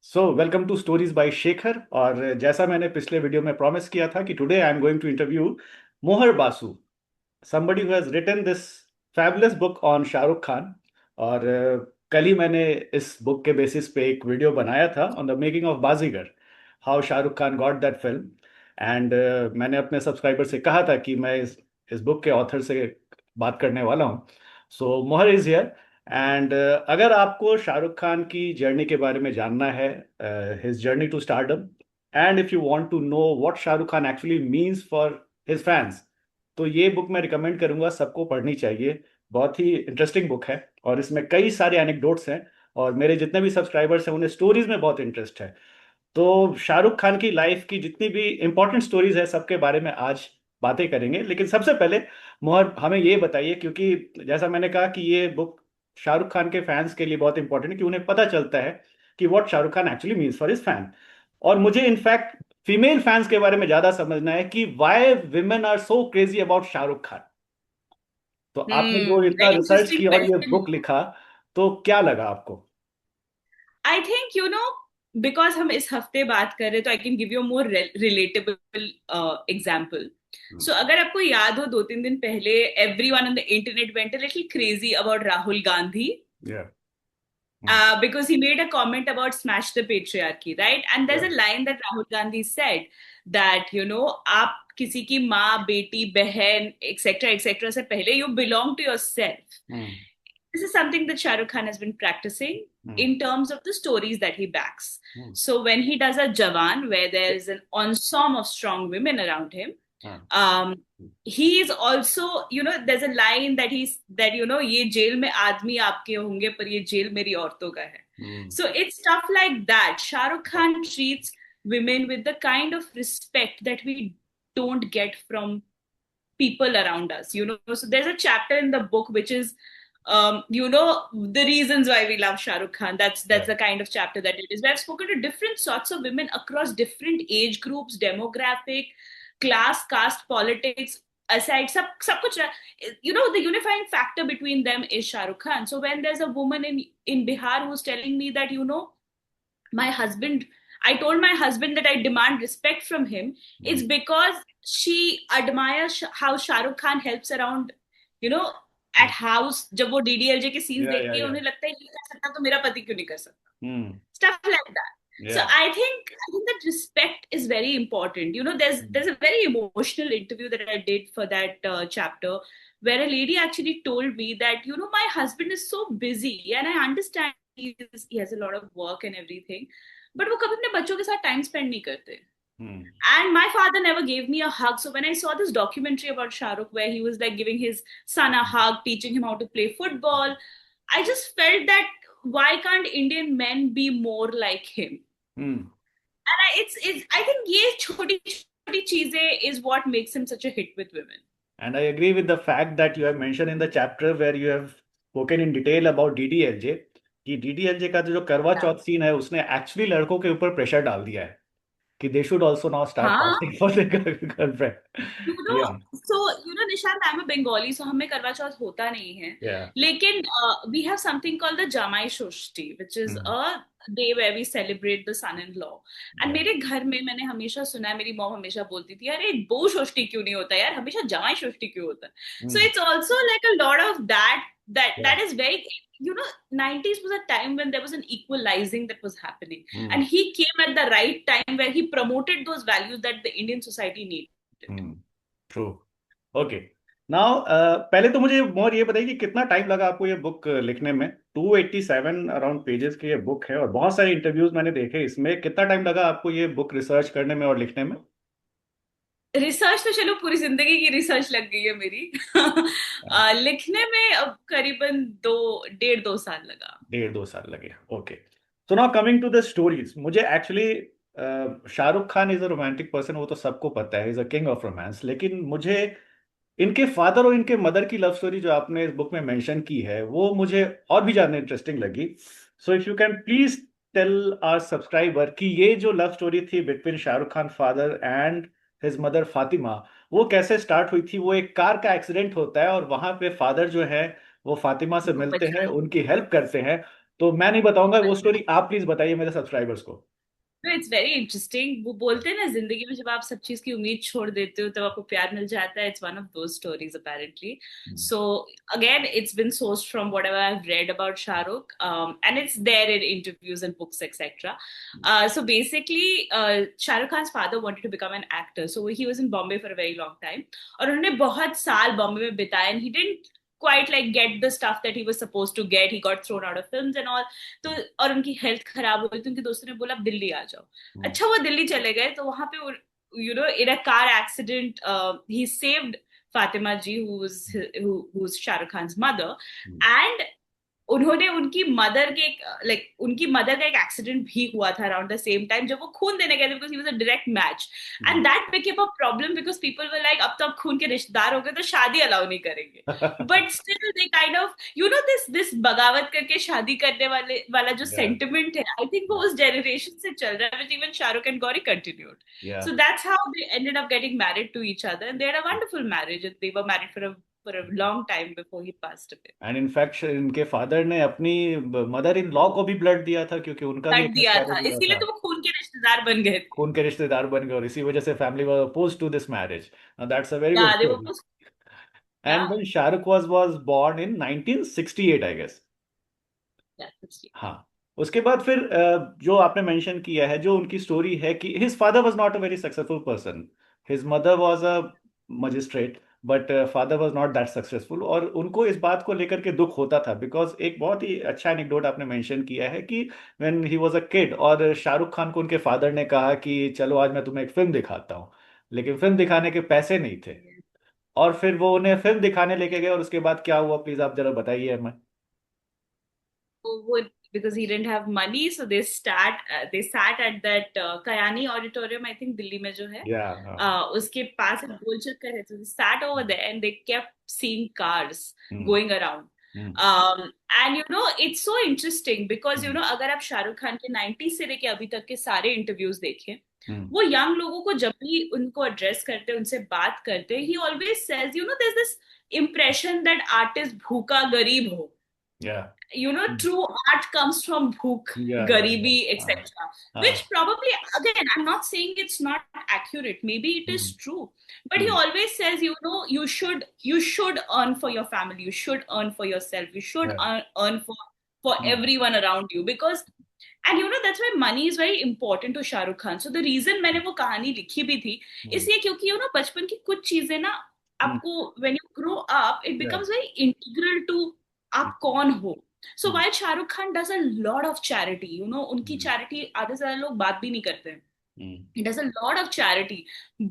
So welcome to stories by Shekhar. और जैसा मैंने पिछले वीडियो में प्रॉमिस किया था कि today I am going to interview Mohar Basu, somebody who has written this fabulous book on Shahrukh Khan. और कल ही मैंने इस बुक के बेसिस पे एक वीडियो बनाया था on the making of Baazigar, how Shahrukh Khan got that film. And मैंने अपने सब्सक्राइबर से कहा था कि मैं इस बुक के ऑथर से बात करने वाला हूँ। सो मोहर इज हियर। एंड अगर आपको शाहरुख खान की जर्नी के बारे में जानना है, his journey to stardom, and if you want to know what Shahrukh Khan actually means for his fans, तो ये बुक मैं रिकमेंड करूंगा, सबको पढ़नी चाहिए। बहुत ही इंटरेस्टिंग बुक है और इसमें कई सारे एनेक्डोट्स हैं। और मेरे जितने भी सब्सक्राइबर्स हैं उन्हें स्टोरीज में बहुत इंटरेस्ट है। तो शाहरुख खान की लाइफ की जितनी भी इंपॉर्टेंट स्टोरीज है सबके बारे में आज बातें करेंगे। लेकिन सबसे पहले मोहर हमें ये बताइए, क्योंकि जैसा मैंने कहा कि ये बुक शाहरुख खान के फैंस के लिए बहुत इंपॉर्टेंट है कि उन्हें पता चलता है कि what Shahrukh Khan actually means for his fan. और मुझे इनफैक्ट फीमेल फैंस के बारे में ज्यादा समझना है कि why women are so crazy about Shahrukh Khan. तो आपने जो इतना Very रिसर्च interesting किया और ये question. बुक लिखा, तो क्या लगा आपको? I think because हम इस हफ्ते बात कर रहे हैं तो I can give you more relatable example. So अगर आपको याद हो 2-3 दिन पहले everyone on the internet went a little crazy about Rahul Gandhi yeah. because he made a comment about smash the patriarchy, right? And there's a line that Rahul Gandhi said that आप किसी की माँ बेटी बहन एक्सेट्रा एक्सेट्रा से पहले you belong to yourself. This is something that Shah Rukh Khan has been practicing in terms of the stories that he backs. So when he does a Jawan, where there's an ensemble of strong women around him, um, he is also, there's a line that ये jail में आदमी आपके होंगे पर ये jail मेरी औरतों का है. So it's stuff like that. Shah Rukh Khan treats women with the kind of respect that we don't get from people around us. So there's a chapter in the book which is the reasons why we love Shah Rukh Khan. That's the kind of chapter that it is, where I've spoken to different sorts of women across different age groups, demographic, class, caste, politics aside, sab kuch, the unifying factor between them is Shah Rukh Khan. So when there's a woman in Bihar who's telling me that my husband, I told my husband that I demand respect from him, it's because she admires how Shah Rukh Khan helps around, you know, at house. जब वो DDLJ के scenes या या देखती है या। उन्हें लगता है ये कर सकता तो मेरा पति क्यों नहीं कर सकता. हम्म। Stuff like that. So या। I think that respect is very important. There's a very emotional interview that I did for that chapter, where a lady actually told me that my husband is so busy and I understand he has a lot of work and everything, but वो कभी अपने बच्चों के साथ time spend नहीं करते. हम्म। And my father never gave me a hug. So when I saw this documentary about Shah Rukh, where he was like giving his son a hug, teaching him how to play football, I just felt that why can't Indian men be more like him? Hmm. And it's I think ये छोटी छोटी चीजें is what makes him such a hit with women. And I agree with the fact that you have mentioned in the chapter where you have spoken in detail about DDLJ, कि DDLJ का जो करवा Yeah. चौथ scene है उसने actually लड़कों के ऊपर pressure डाल दिया है कि they should also now start हाँ. Fasting for their girlfriend. Yeah. Nishant, I'm a Bengali, so हमें करवा चौथ होता नहीं है. या। लेकिन we have something called the Jamai Shoshti, which is a day where we celebrate the son-in-law. And मेरे घर में मैंने हमेशा सुना है, मेरी मॉम हमेशा बोलती थी, अरे बहू षष्ठी क्यों नहीं होता यार, हमेशा जमाई षष्ठी क्यों होता है. So it's also like a lot of that is very, 90s was a time when there was an equalizing that was happening, and he came at the right time where he promoted those values that the Indian society needed. True. Okay. Now पहले तो मुझे मोर ये बताइए कि कितना time लगा आपको ये बुक लिखने में। 287 अराउंड पेजेस की ये बुक है और बहुत सारे इंटरव्यूज मैंने देखे इसमें। कितना टाइम लगा आपको ये बुक रिसर्च करने में और लिखने में? रिसर्च तो चलो पूरी जिंदगी की रिसर्च लग गई है मेरी. लिखने में अब करीबन 1.5-2 साल लगा. 1.5 2 साल लगे। Okay. So now coming to the stories, मुझे actually Shahrukh Khan is a romantic person, वो तो सबको पता है, is a king of romance. लेकिन मुझे इनके फादर और इनके मदर की लव स्टोरी जो आपने इस बुक में मेंशन की है वो मुझे और भी ज्यादा इंटरेस्टिंग लगी। So if you can please tell our subscriber कि ये जो लव स्टोरी थी between Shahrukh Khan father and his mother Fatima, वो कैसे स्टार्ट हुई थी। वो एक कार का एक्सीडेंट होता है और वहां पे फादर जो है वो फातिमा से उनको मिलते हैं, बचाने. उनकी हेल्प करते हैं। तो मैं नहीं बताऊंगा वो स्टोरी, आप प्लीज बताइए मेरे सब्सक्राइबर्स को। तो इट्स वेरी इंटरेस्टिंग। वो बोलते हैं ना, जिंदगी में जब आप सब चीज की उम्मीद छोड़ देते हो तब आपको प्यार मिल जाता है। It's one of those stories apparently. Hmm. So again, it's been sourced from whatever I have read about Shahrukh, and it's there in interviews and books etcetera. So basically, Shah Rukh Khan's father wanted to become an actor, so he was in Bombay for a very long time. और उन्होंने बहुत साल बॉम्बे में बिताए, and he didn't quite like get the stuff that he was supposed to get. He got thrown out of films and all. तो और उनकी health खराब हुई तो उनके दोस्तों ने बोला आप दिल्ली आ जाओ. हम्म। अच्छा, वो दिल्ली चले गए तो वहां पे in a car accident, he saved Fatima ji, who's Shah Rukh Khan's mother. Hmm. And उन्होंने उनकी मदर के उनकी मदर का एक एक्सीडेंट भी हुआ था अराउंड द सेम टाइम जब वो खून देने गए थे, because he was a direct match. Hmm. And that became a problem because people were like अब तो आप खून के रिश्तेदार हो गए तो शादी अलाउ नहीं करेंगे. But still they kind of this बगावत करके शादी करने वाला जो Yeah, सेंटिमेंट है, आई थिंक वो yeah, उस जनरेशन से चल रहा है, which even Shahrukh and Gauri continued. yeah. So that's how they ended up getting married to each other, and they had a wonderful marriage, and they were married for a long time before he passed away. And in fact इनके father ने अपनी mother in law को भी blood दिया था, क्योंकि उनका भी कट एक दिया था, मिसकैरेज हुआ इसीलिए था। तो वो खून के रिश्तेदार बन गए थे. खून के रिश्तेदार बन गए और इसी वजह से family was oppose to this marriage. That's a very good ya the story. वो ya and then Shahrukh was born in 1968 I guess. Ya हाँ। उसके बाद फिर जो आपने मेंशन किया है, जो उनकी स्टोरी है कि his father was not a very successful person, his mother was a magistrate, but father was not that successful, और उनको इस बात को लेकर के दुख होता था। बिकॉज एक बहुत ही अच्छा एनेक्डोट आपने मेंशन किया है कि when he was a kid और शाहरुख खान को उनके फादर ने कहा कि चलो आज मैं तुम्हें एक फिल्म दिखाता हूँ, लेकिन फिल्म दिखाने के पैसे नहीं थे, और फिर वो उन्हें फिल्म दिखाने लेके गए, और उसके बाद क्या हुआ प्लीज आप जरा बताइए हमें। वो because he didn't have money, so they sat at that Kayani auditorium, I think Delhi में जो है, या। उसके पास एक गोल चक्कर है, so they sat over there and they kept seeing cars hmm. going around. Hmm. And it's so interesting because हम्म। अगर आप शाहरुख खान के 90 से लेके अभी तक के सारे इंटरव्यूज देखें, हम्म। वो यंग लोगों को जब भी उनको एड्रेस करते हैं, उनसे बात करते हैं, ही always says there's this impression that artist भूखा गरीब हो. या। True art comes from bhook, या। या। garibi, हाँ। etc. Which हाँ। probably, again, I'm not saying it's not accurate, maybe it is hmm. true, but he hmm. always says, you should earn for your family, you should earn for yourself, you should या। earn for hmm. everyone around you, because, and that's why money is very important to Shah Rukh Khan. So the reason मैंने वो कहानी लिखी भी थी हम्म। इसलिए क्योंकि बचपन की कुछ चीजें ना हम्म। आपको, when you grow up, it या। becomes very integral to आप कौन हो. So hmm. while Shahrukh Khan does a lot of charity, उनकी हम्म। charity आधे से ज्यादा लोग बात भी नहीं करते हैं. हम्म। He does a lot of charity,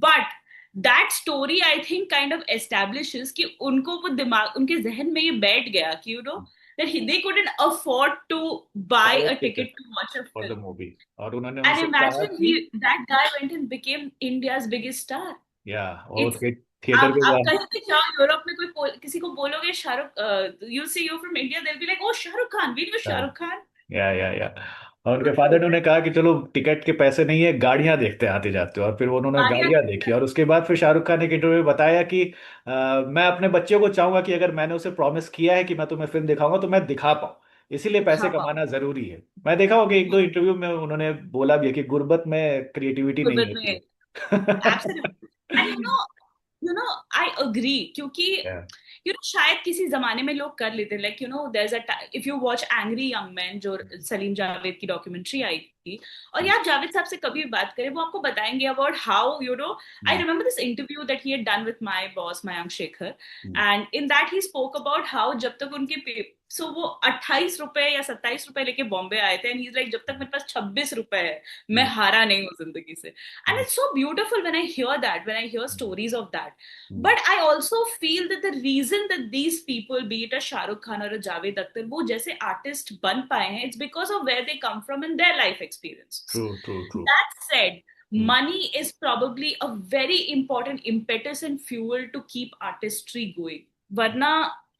but that story I think kind of establishes कि उनको वो दिमाग उनके जहन में ये बैठ गया कि that they couldn't afford to buy by a ticket ticket to watch a for the film. Movie, और उन्होंने And उनसे कहा imagine कि that guy went and became India's biggest star. या, और It's थिएटर के आप बाहर। कहीं भी जाओ यूरोप में, किसी को बोलोगे Shahrukh, you see you from India, they'll be like, oh, Shahrukh Khan, we know Shahrukh Khan. Ya. और उनके फादर ने उन्हें कहा कि चलो टिकट के पैसे नहीं है, गाड़ियां देखते हैं आते जाते हो, और फिर उन्होंने गालियां गाड़ियां देखी, और उसके बाद फिर शाहरुख खान ने एक इंटरव्यू में बताया कि मैं अपने बच्चे को चाहूंगा कि अगर मैंने उसे प्रॉमिस किया है कि मैं तुम्हें फिल्म दिखाऊंगा तो मैं दिखा पाऊँ, इसीलिए पैसे दिखा पाओ. कमाना जरूरी है। मैं देखा होगा एक दो इंटरव्यू में उन्होंने बोला भी है कि गुर्बत में क्रिएटिविटी नहीं गुर्बत होती में. है। एब्सोल्युटली. एंड आई अग्री, क्योंकि Yeah. शायद किसी जमाने में लोग कर लेते, like there is a, if you watch angry young man, जो सलीम जावेद की डॉक्यूमेंट्री आई थी, और यार जावेद साहब से कभी भी बात करें वो आपको बताएंगे about how I Mm. Remember this interview that he had done with my boss Mayank Shekhar, Mm. And in that he spoke about how जब तक सो वो 28 रुपए या 27 रुपए लेके बॉम्बे आए थे, एंड ही इज लाइक जब तक मेरे पास 26 रुपए है मैं Mm. हारा नहीं हूँ जिंदगी से. And Mm. it's so beautiful when I hear that, when I hear Mm. stories of that. Mm. But I also feel that the reason that these people, be it a Shah Rukh Khan or a Javed Akhtar, वो जैसे artist बन पाए हैं, it's because of where they come from in their life experiences. True, true, true. That said, Mm. money is probably a very important impetus and fuel to keep artistry going. वरना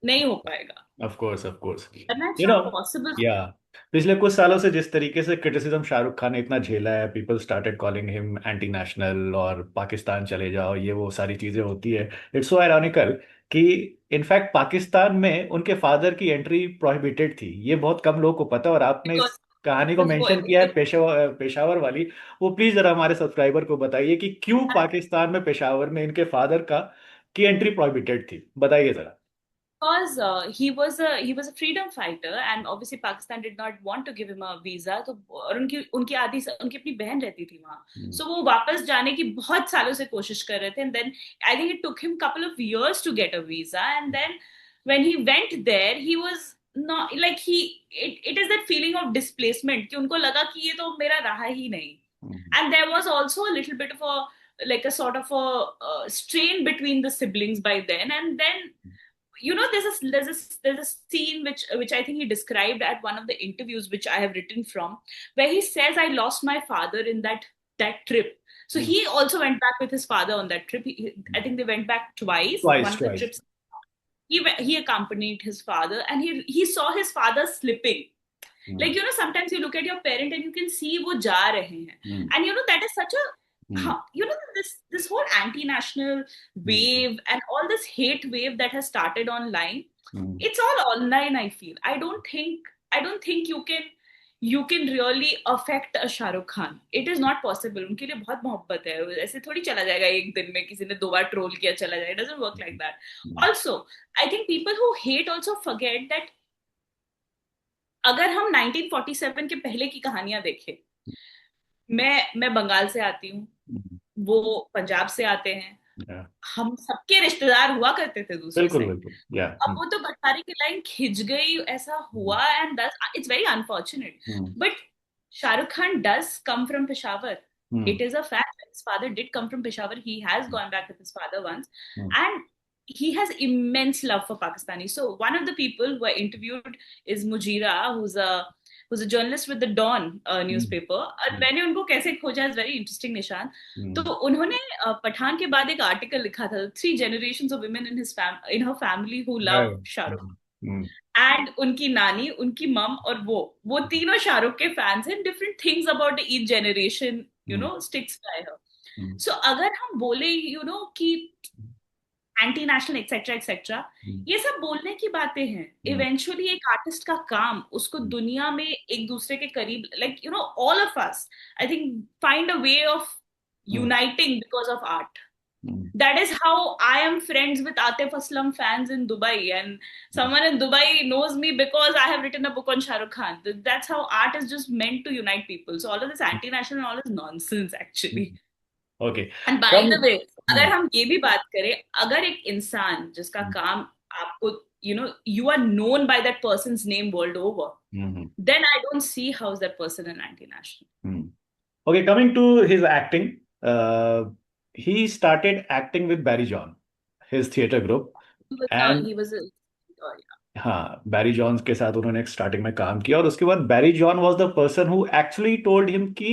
नहीं हो पाएगा. Of course, of course. वरना it's you know, not possible. या पिछले कुछ सालों से जिस तरीके से क्रिटिसिज्म शाहरुख खान ने इतना झेला है, people started calling him anti national और पाकिस्तान चले जाओ, ये वो सारी चीजें होती है। इट्स सो आयरॉनिकल कि इनफैक्ट पाकिस्तान में उनके फादर की एंट्री प्रोहिबिटेड थी, ये बहुत कम लोगों को पता। और आपने इस कहानी को बिकॉज वो मेंशन किया है पेशावर, पेशावर वाली, वो प्लीज जरा हमारे सब्सक्राइबर को बताइए कि क्यों पाकिस्तान में पेशावर में इनके फादर का की एंट्री प्रोहिबिटेड थी, बताइए जरा। because he was a freedom fighter and obviously Pakistan did not want to give him a visa, तो और उनकी उनकी उनकी अपनी बहन रहती थी वहां, हम्म, so वो वापस जाने की बहुत सालों से कोशिश कर रहे थे, and then I think it took him couple of years to get a visa, and then when he went there he was not like it is that feeling of displacement कि उनको लगा कि ये तो मेरा रहा ही नहीं, हम्म, and there was also a little bit of a like a sort of a strain between the siblings by then, and then there's a scene which I think he described at one of the interviews which I have written from, where he says, I lost my father in that trip. So hmm, he also went back with his father on that trip. I think they went back twice. One twice of the twice. trips he accompanied his father, and he saw his father slipping. Hmm, Like, sometimes you look at your parent and you can see वो जा रहे हैं, हम्म, and that is such a hmm, this whole anti-national hmm, wave and all this hate wave that has started online, hmm, it's all online. I feel I don't think you can really affect a Shahrukh Khan. It is not possible. उनके लिए बहुत मोहब्बत है, ऐसे थोड़ी चला जाएगा एक दिन में, किसी ने 2 बार ट्रोल किया चला जाएगा, it doesn't work like that. Hmm, Also, I think people who hate also forget that अगर हम 1947 के पहले की कहानियां देखें, मैं बंगाल से आती हूँ, हम्म, वो पंजाब से आते हैं, या, हम सबके रिश्तेदार हुआ करते थे दूसरे बिल्कुल साइड। बिल्कुल, या, अब वो तो गद्दारी की लाइन खिंच गई, ऐसा हम्म, हुआ, and that's it's very unfortunate, hmm, but Shahrukh Khan does come from Peshawar. Hmm, It is a fact that his father did come from Peshawar. He has gone back with his father once, hmm, and he has immense love for Pakistani. So one of the people who I interviewed is Mujira, who's a journalist with the Dawn hmm, newspaper. और हम्म, मैंने उनको कैसे खोजा is very interesting, निशान. तो हम्म, उन्होंने पठान के बाद एक आर्टिकल लिखा था, 3 generations of women in her family who love right, Shahrukh, hmm, hmm, and उनकी नानी, उनकी मम और वो तीनों शाहरुख के फैंस हैं. Different things about each generation hmm, sticks by her. Hmm, so अगर हम बोले कि anti national etcetera etcetera, hmm, ये सब बोलने की बातें हैं. हम्म, इवेंचुअली एक आर्टिस्ट का काम उसको दुनिया में एक दूसरे के करीब, like all of us I think find a way of hmm, uniting because of art. Hmm, That is how I am friends with Atif Aslam fans in Dubai, and someone in Dubai knows me because I have written a book on Shah Rukh Khan. That's how art is just meant to unite people. So all of this anti-national and all is nonsense actually. Okay, And by come, the way, अगर हम्म, हम ये भी बात करें, अगर एक इंसान जिसका हम्म, काम आपको you are known by that person's name world over, hmm, then I don't see how is that person an anti-national. Hmm. Okay, coming to his acting, he started acting with Barry John, his theater group, and He was a हाँ, बैरी Johns के साथ उन्होंने एक starting में काम किया, और उसके बाद Barry John was the person who actually told him कि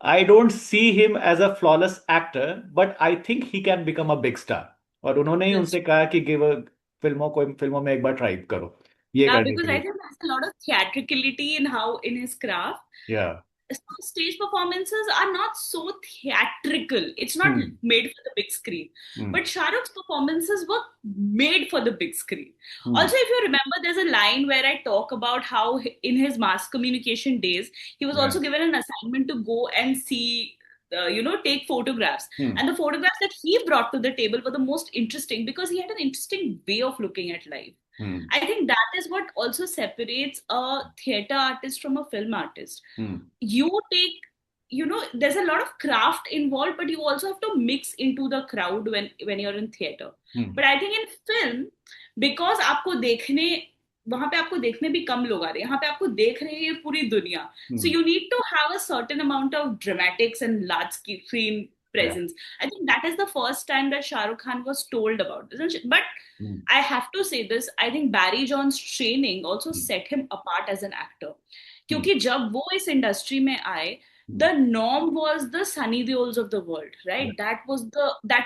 I don't see him as a flawless actor, but I think he can become a big star. और उन्होंने ही That's उनसे कहा कि गिव फिल्मों में एक बार ट्राई करो ये Yeah, करने के because I लिए। think there's a lot of theatricality in his craft. या, Some stage performances are not so theatrical. It's not hmm, made for the big screen. Hmm, But Shah Rukh's performances were made for the big screen. Hmm, Also, if you remember, there's a line where I talk about how in his mass communication days, he was या, also given an assignment to go and see, take photographs. Hmm, And the photographs that he brought to the table were the most interesting because he had an interesting way of looking at life. Hmm, I think that is what also separates a theater artist from a film artist. Hmm, You take, there's a lot of craft involved, but you also have to mix into the crowd when you're in theater. Hmm, But I think in film, because आपको देखने वहां पे आपको देखने भी कम लोग आ रहे हैं, यहाँ पे आपको देख रहे हैं पूरी दुनिया. So hmm, you need to have a certain amount of dramatics and large screen या, presence. I think that is the first time that Shah Rukh Khan was told about this. But hmm, I have to say this, I think Barry John's training also hmm, set him apart as an actor. हम्म, क्योंकि जब वो इस industry में आए, हम्म, the norm was the Sunny Deols of the world, या, right? That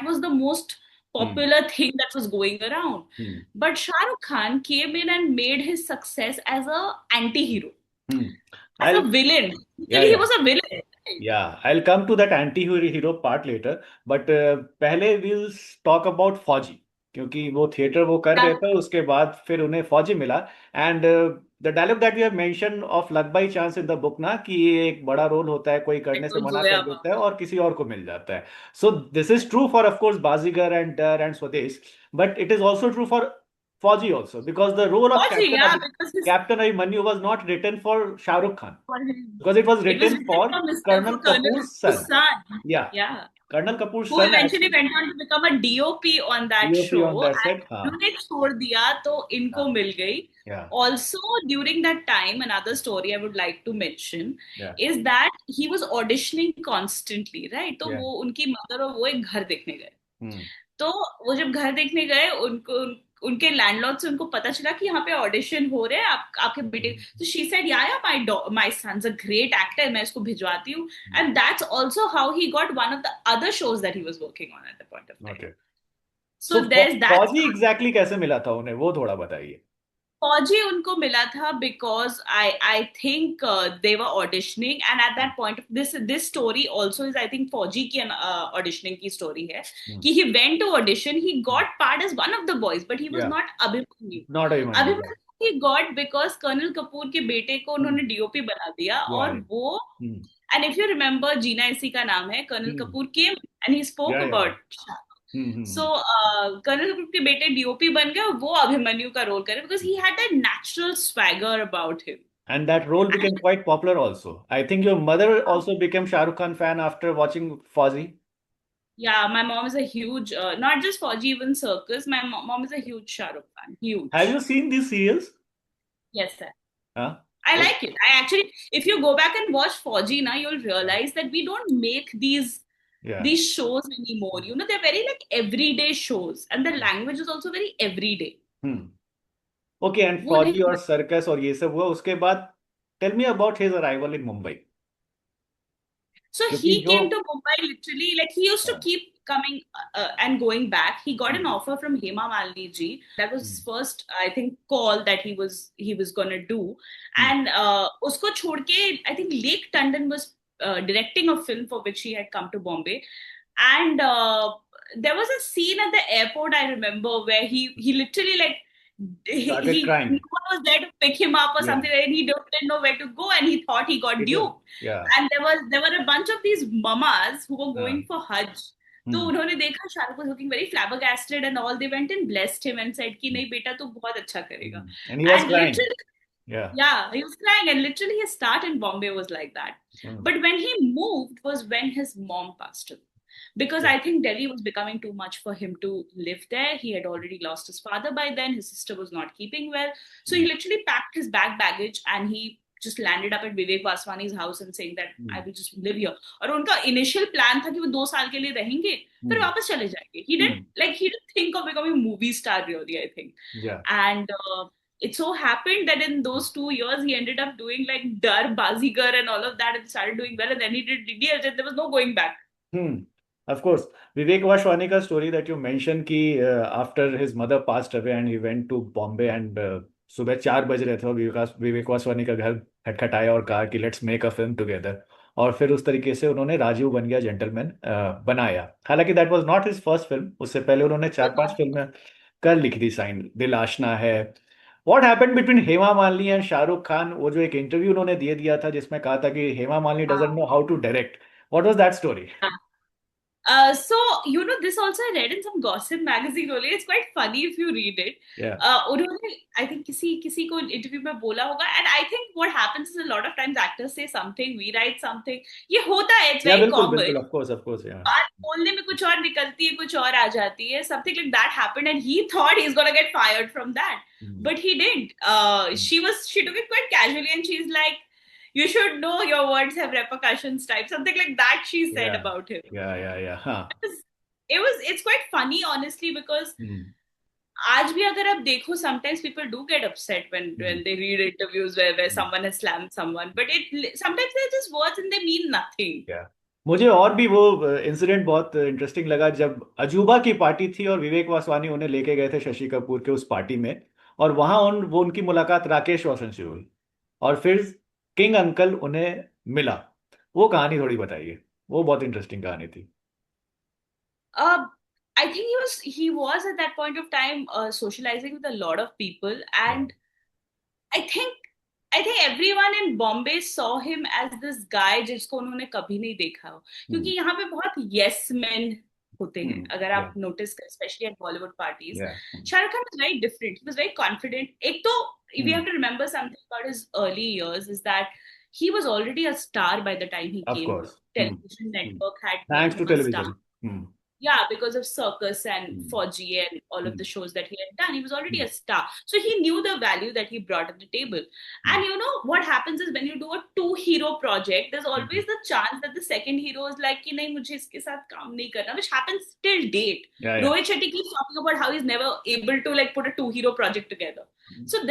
was the most Hmm. popular thing that was going around. Hmm. But Shah Rukh Khan came in and made his success as a anti-hero, Hmm. as a I'll villain. yeah, Literally, he yeah. was a villain. Right? Yeah, I'll come to that anti-hero part later. But पहले we'll talk about फौजी, क्योंकि वो theatre वो कर रहे Yeah, थे, उसके बाद फिर उन्हें फौजी मिला. And the dialogue that we have mention of luck by chance in the book ना, कि ये एक बड़ा रोल होता है, कोई it करने से was मना कर Zoya देता है Babu. और किसी और को मिल जाता है. So this is true for of course Baazigar and डर एंड स्वदेश, but it is also true for फौजी also, because the role of Fauji, yeah, because his Captain Abhimanyu was not written for Shah Rukh Khan, for him. because it was It was written written for for Mr. Colonel for Colonel Kapoor's son. Busan. Yeah, Yeah. Colonel Kapoor's Who son eventually actually. went on to become a DOP on that DOP on show, that and set. हाँ, उन्होंने छोड़ दिया तो इनको हाँ, मिल गई. yeah, Also, during that time, another story I would like to mention yeah, is that he was auditioning constantly, right? तो yeah. वो उनकी मदर और वो एक घर देखने गए. Hmm, तो वो जब घर देखने गए, उनको उनके लैंडलॉर्ड से उनको पता चला कि यहाँ पे ऑडिशन हो रहे हैं आपके बेटे. तो she said ya my sons a great actor, मैं इसको भिजवाती हूँ. hmm. And that's also how he got one of the other shows that he was working on at the point of time. Okay. So So there is that. Fauji exactly कैसे मिला था उन्हें, वो थोड़ा बताइए. फौजी उनको मिला था because I think they were auditioning, and at that point this story also is, I think Fauji की ऑडिशनिंग की स्टोरी है Hmm. कि he went to audition, he got part as one of the boys, but he was Yeah, not Abhimanyu. not Abhimanyu. Yeah, Abhimanyu he got because colonel Kapoor के बेटे को hmm. उन्होंने DOP बना दिया. Yeah, और yeah. वो, Hmm. And if you remember, Jeena Isi Ka Naam Hai, colonel Hmm. Kapoor came and he spoke Yeah, yeah, yeah. About. Hmm. Hmm. So Hmm. Colonel Kapoor के बेटे डीओपी बन गए, वो अभिमन्यु का रोल करे because he had that natural swagger about him. And that role became quite popular also. I think your mother also became Shah Rukh Khan fan after watching Fauzi. Yeah, my mom is a huge, not just Fauji, even Circus. My mom is a huge Shah Rukh fan. Have Huge. you seen these serials? Yes, sir. Huh? I Oh, like it. I actually, if you go back and watch Fauji now, you'll realize that we don't make yeah. these shows anymore. You know, they're very like everyday shows, and the language is also very everyday. Hmm. Okay, and वो फौजी नहीं. और circus और ये सब हुआ उसके बाद. Tell me about his arrival in Mumbai. So क्योंकि he जो came to Mumbai literally, like he used to हाँ, keep coming and going back. He got an hmm, offer from Hema Malini ji. That was hmm, his first, I think, call that he was gonna do. hmm, And usko chhod ke, I think Lake Tandon was directing a film for which he had come to Bombay. And there was a scene at the airport, I remember, where he literally like started no crying. one was there to pick him up or Yeah, something, and he didn't know where to go, and he thought he got it was. duped. Yeah. And there were a bunch of these mamas who were हाँ, going for Hajj. तो hmm, उन्होंने देखा Shahrukh was looking very flabbergasted and all, they went and blessed him and said कि नहीं बेटा तू बहुत अच्छा करेगा. and he was And crying. literally, Yeah. yeah, he was crying, and literally his start in Bombay was like that. Hmm. But when he moved was when his mom passed away. Because Yeah. I think Delhi was becoming too much for him to live there. He had already lost his father by then. His sister was not keeping well. So he literally packed his baggage and he just landed up at Vivek Vaswani's house and saying that I will just live here. और उनका initial plan था कि वो 2 साल के लिए रहेंगे, फिर Hmm. वापस चले जाएंगे. He didn't think of becoming a movie star really, I think. Yeah. And it so happened that in those 2 years he ended up doing like Dar, Bazigar and all of that, and started doing well, and then he did DDLJ, and there was no going back. Hmm. Of course, Vivek Vashwani ka story that you mentioned कि after his mother passed away and he went to Bombay and सुबह 4 बज रहे थे और विवेक वासवानी का घर खटखटाया और कहा कि let's make a film together. और फिर उस तरीके से उन्होंने राजीव बन गया जेंटलमैन बनाया. हालांकि that was not his first film, उससे पहले उन्होंने 4-5 फिल्में कर लिखी थी. साइन दिल आशना है. What happened between Hema Malini and Shahrukh Khan, वो जो एक इंटरव्यू उन्होंने दे दिया था जिसमें कहा था कि Hema Malini doesn't know how to direct, what was that story? So this also I read in some gossip magazine only. It's quite funny if you read it. Yeah. उन्होंने I think किसी को interview में बोला होगा, and I think what happens is a lot of times actors say something, we write something. ये होता है, it's Yeah, very बिल्कुल common. बिल्कुल, of course, yeah. बात बोलने में कुछ और निकलती है, कुछ और आ जाती है. Something like that happened, and he thought he's gonna get fired from that, but he didn't. She took it quite casually, and she's like, you should know your words have repercussions type, something like that she said Yeah. about him. Yeah. Huh. It's quite funny honestly, because Hmm. आज भी अगर आप देखो, sometimes people do get upset when they read interviews where someone has slammed someone, but sometimes they're just words and they mean nothing. Yeah. मुझे और भी वो incident बहुत इंटरेस्टिंग लगा जब अजूबा की पार्टी थी और विवेक वासवानी उन्हें लेके गए थे शशि कपूर के उस पार्टी में, और वहां वो उनकी मुलाकात राकेश रोशन से हुई, और फिर किंग अंकल उन्हें मिला। वो कहानी थोड़ी बताइए, वो बहुत इंटरेस्टिंग कहानी थी। Uh, I think he was at that point of time socializing with a lot of people, and I think I think everyone in Bombay saw him as this guy जिसको उन्होंने कभी नहीं देखा हो, क्योंकि यहाँ पे बहुत yes men होते हैं अगर या आप नोटिस करें, स्पेशली एट बॉलीवुड पार्टीज। या Shahrukh Khan was very different, he was very confident। एक तो we have to remember something about his early years is that he was already a star by the time he of came course. over। Television network had made thanks to him a star, television. yeah, because of Circus and Fauji and all of the shows that he had done. He was already a star. So he knew the value that he brought to the table. And you know, what happens is when you do a two-hero project, there's always the chance that the second hero is like, कि नहीं मुझे इसके साथ काम नहीं करना, which happens till date. या या Rohit Shetty keeps talking about how he's never able to like put a two-hero project together. So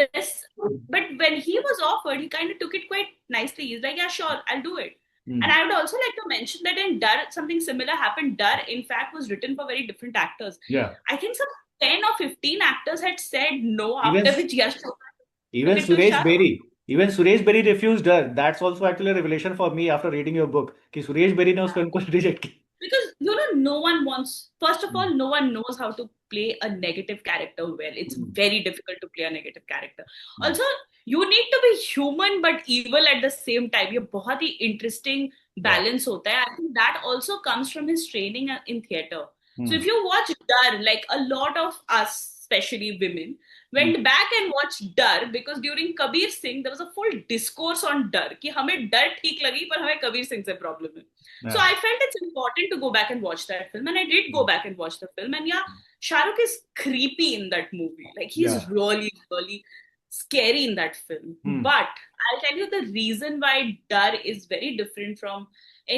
but when he was offered, he kind of took it quite nicely. He's like, yeah, sure, I'll do it. And I would also like to mention that in Dar, something similar happened. Dar, in fact, was written for very different actors. या I think some 10 or 15 actors had said no, even after which Yash Chopra took even it to Suresh Shah Rukh. Berry even Suresh Berry refused her. That's also actually revelation for me after reading your book कि Suresh berry ने उस film को reject की। Because you know, no one wants, first of all, no one knows how to play a negative character well. It's very difficult to play a negative character. Also, you need to be human but evil at the same time. ये बहुत ही interesting balance होता है. I think that also comes from his training in theater. So if you watch Dar, like a lot of us, especially women, went back and watched Dar because during Kabir Singh there was a full discourse on Dar कि हमें डर ठीक लगी पर हमें कबीर सिंह से problem है। So I felt it's important to go back and watch that film, and I did go back and watch the film. And yeah, Shah Rukh is creepy in that movie. Like he's really, really scary in that film. But I'll tell you the reason why Dar is very different from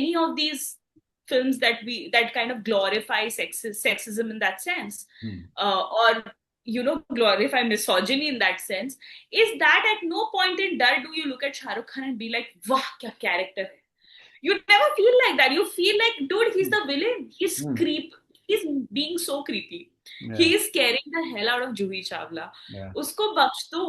any of these films that kind of glorify sexism in that sense, or you know, glorify misogyny in that sense, is that at no point in Dar do you look at Shah Rukh Khan and be like, "Wah, kya character hai." You never feel like that. You feel like, dude, he's the villain. He's creep. He's being so creepy. He is scaring the hell out of Juhi Chawla. Usko baksh do.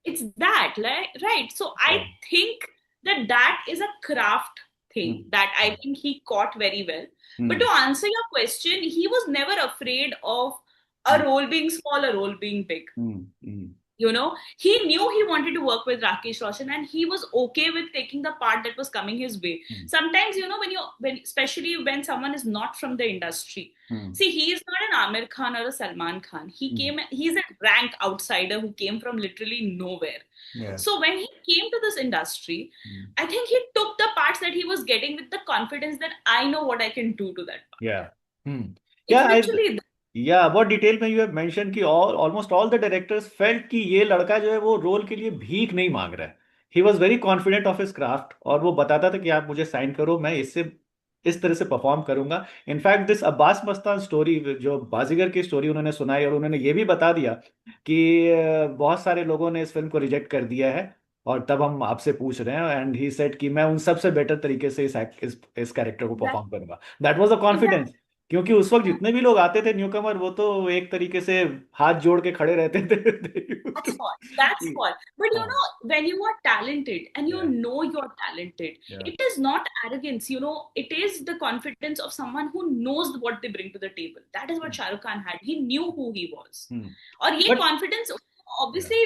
It's that, right? So I think that is a craft thing that I think he caught very well. But to answer your question, he was never afraid of a role being small, a role being big. You know, he knew he wanted to work with Rakesh Roshan, and he was okay with taking the part that was coming his way. Sometimes, you know, especially when someone is not from the industry, see, he is not an Amir Khan or a Salman Khan. He's a rank outsider who came from literally nowhere. So when he came to this industry, I think he took the parts that he was getting with the confidence that I know what I can do to that part. Yeah. It's literally या बहुत detail में you have mention कि almost all the directors felt कि ये लड़का जो है वो रोल के लिए भीख नहीं मांग रहा है। He was very confident of his craft, और वो बताता था कि आप मुझे साइन करो, मैं इससे इस तरह से परफॉर्म करूंगा। In fact this Abbas Mastan story, जो बाजीगर की स्टोरी उन्होंने सुनाई, और उन्होंने ये भी बता दिया कि बहुत सारे लोगों ने इस फिल्म को रिजेक्ट कर दिया है और तब हम आपसे पूछ रहे हैं, एंड ही सेड कि मैं उन सबसे बेटर तरीके से इस कैरेक्टर को परफॉर्म करूंगा। दैट वाज अ कॉन्फिडेंस, क्योंकि उस वक्त जितने भी लोग आते थे न्यू कमर, वो तो एक तरीके से हाथ जोड़ के खड़े रहते थे। That's what. That's what. But you know, when you are talented and you know you're talented, it is not arrogance. You know, it is the confidence of someone who knows what they bring to the table. That is what Shah Rukh Khan had. He knew who he was. Or ye confidence, obviously,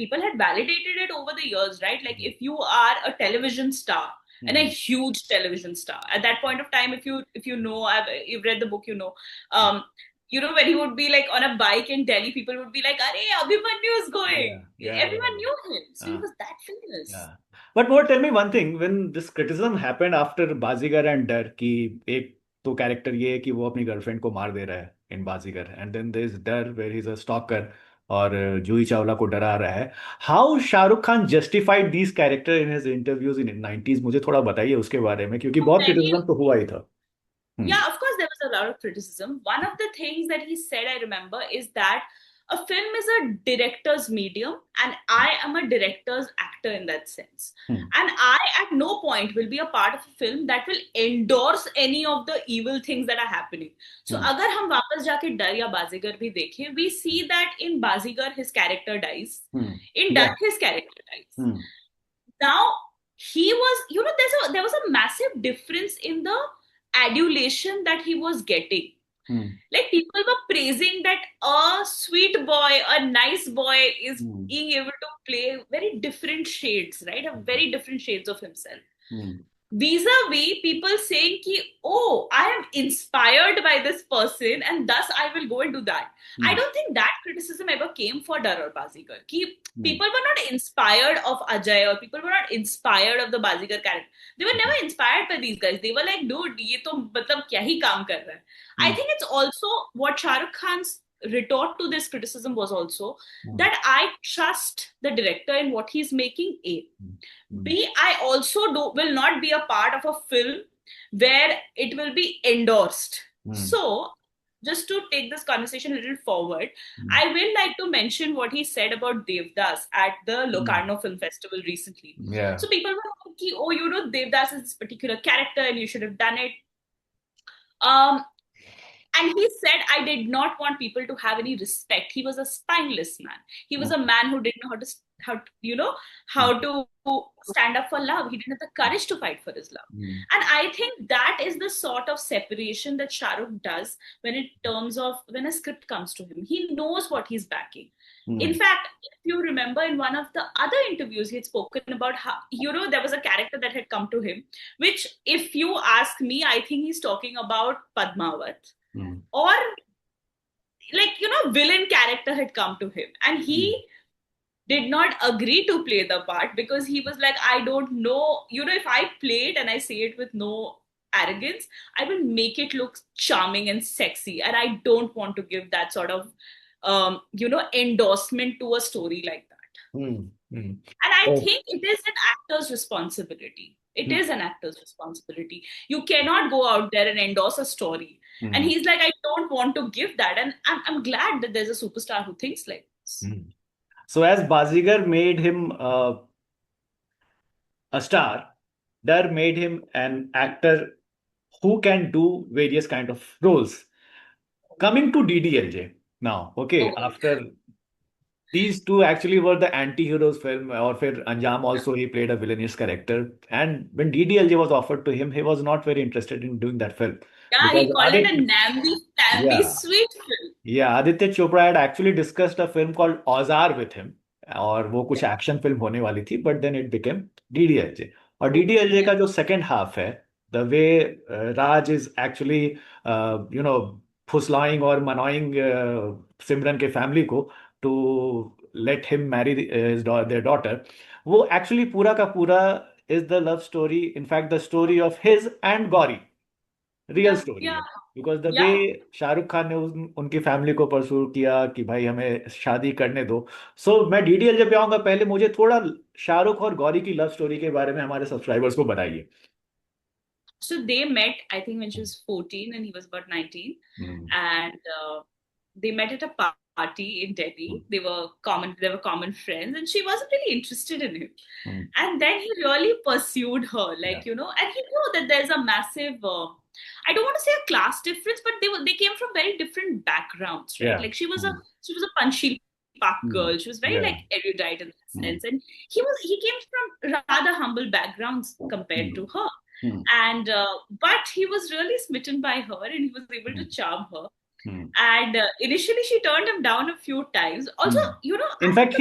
people had validated it over the years, right? Like if you are a television star and a huge television star at that point of time, if you know, you've read the book, you know, when he would be like on a bike in Delhi, people would be like, "Arey, Abhimanyu is going." Everyone knew him, so he was that famous. But more, tell me one thing, when this criticism happened after Bazigar and Dar, कि एक तो character ये है कि वो अपनी girlfriend को मार दे रहा है in Baazigar, and then there is Darr where he is a stalker और जूही चावला को डरा रहा है। How Shahrukh Khan justified these character in his interviews in 90s? मुझे थोड़ा बताइए उसके बारे में, क्योंकि बहुत क्रिटिसिज्म तो हुआ ही था। Yeah, of course there was a lot of criticism. One of the things that he said, I remember, is that a film is a director's medium, and I am a director's actor in that sense. And I at no point will be a part of a film that will endorse any of the evil things that are happening. So agar hum wapas jaake Dar ya Bazigar bhi dekhe, we see that in Bazigar his character dies, in Dar his character dies. Now he was, there was a massive difference in the adulation that he was getting. Like people were praising that a sweet boy, a nice boy is being able to play very different shades, right? Very different shades of himself. Vis-a-vis people saying ki, oh, I am inspired by this person and thus I will go and do that. I don't think that criticism ever came for Dar aur Bazigar. People were not inspired of Ajay, or people were not inspired of the Bazigar character. They were never inspired by these guys. They were like, dude, ye to matlab kya hi kaam kar raha hai. I think it's also what Shah Rukh Khan's retort to this criticism was also that I trust the director in what he's making. A. B, I also will not be a part of a film where it will be endorsed. So, just to take this conversation a little forward, I will like to mention what he said about Devdas at the Locarno Film Festival recently. So people were like, oh, Devdas is this particular character and you should have done it. And he said, I did not want people to have any respect. He was a spineless man. He was a man who didn't know how to stand up for love. He didn't have the courage to fight for his love. And I think that is the sort of separation that Shah Rukh does when a script comes to him. He knows what he's backing. In fact, if you remember in one of the other interviews, he had spoken about how, there was a character that had come to him, which if you ask me, I think he's talking about Padmavat. Or villain character had come to him and he did not agree to play the part because he was like, I don't know, if I play it and I say it with no arrogance, I will make it look charming and sexy, and I don't want to give that sort of endorsement to a story like that. And I think it is an actor's responsibility. It is an actor's responsibility. You cannot go out there and endorse a story. And he's like, I don't want to give that. And I'm glad that there's a superstar who thinks like this. So as Bazigar made him a star, Dar made him an actor who can do various kind of roles. Coming to DDLJ now, after these two actually were the anti-heroes film, or Fir Anjam also he played a villainous character. And when DDLJ was offered to him, he was not very interested in doing that film. Yeah, he called it a namby sweet film. Yeah, Aditya Chopra had actually discussed a film called Auzar with him, और वो कुछ action film होने वाली थी, but then it became DDLJ. और DDLJ का जो second half है, the way Raj is actually फुसलाइंग और मनोइंग सिमरन के फैमिली को to let him marry their daughter, वो actually पूरा का पूरा is the love story, in fact the story of his and Gauri, real story. Because the way Shahrukh Khan ने उनकी फैमिली को परसू किया कि भाई हमें शादी करने दो. So मैं डीडीएलजे पे आऊंगा, पहले मुझे थोड़ा शाहरुख और गौरी की लव स्टोरी के बारे में हमारे सब्सक्राइबर्स को बताइए. So they met, I think, when she was 14 and he was about 19. And they met at a party in Delhi. They were common friends, and she wasn't really interested in him. And then he really pursued her, and he knew that there's a massive, I don't want to say a class difference, but they came from very different backgrounds, right? Like she was a Panchsheel Park girl. She was very erudite in that sense, and he came from rather humble backgrounds compared to her. And but he was really smitten by her, and he was able to charm her. And initially she turned him down a few times. Also, in fact,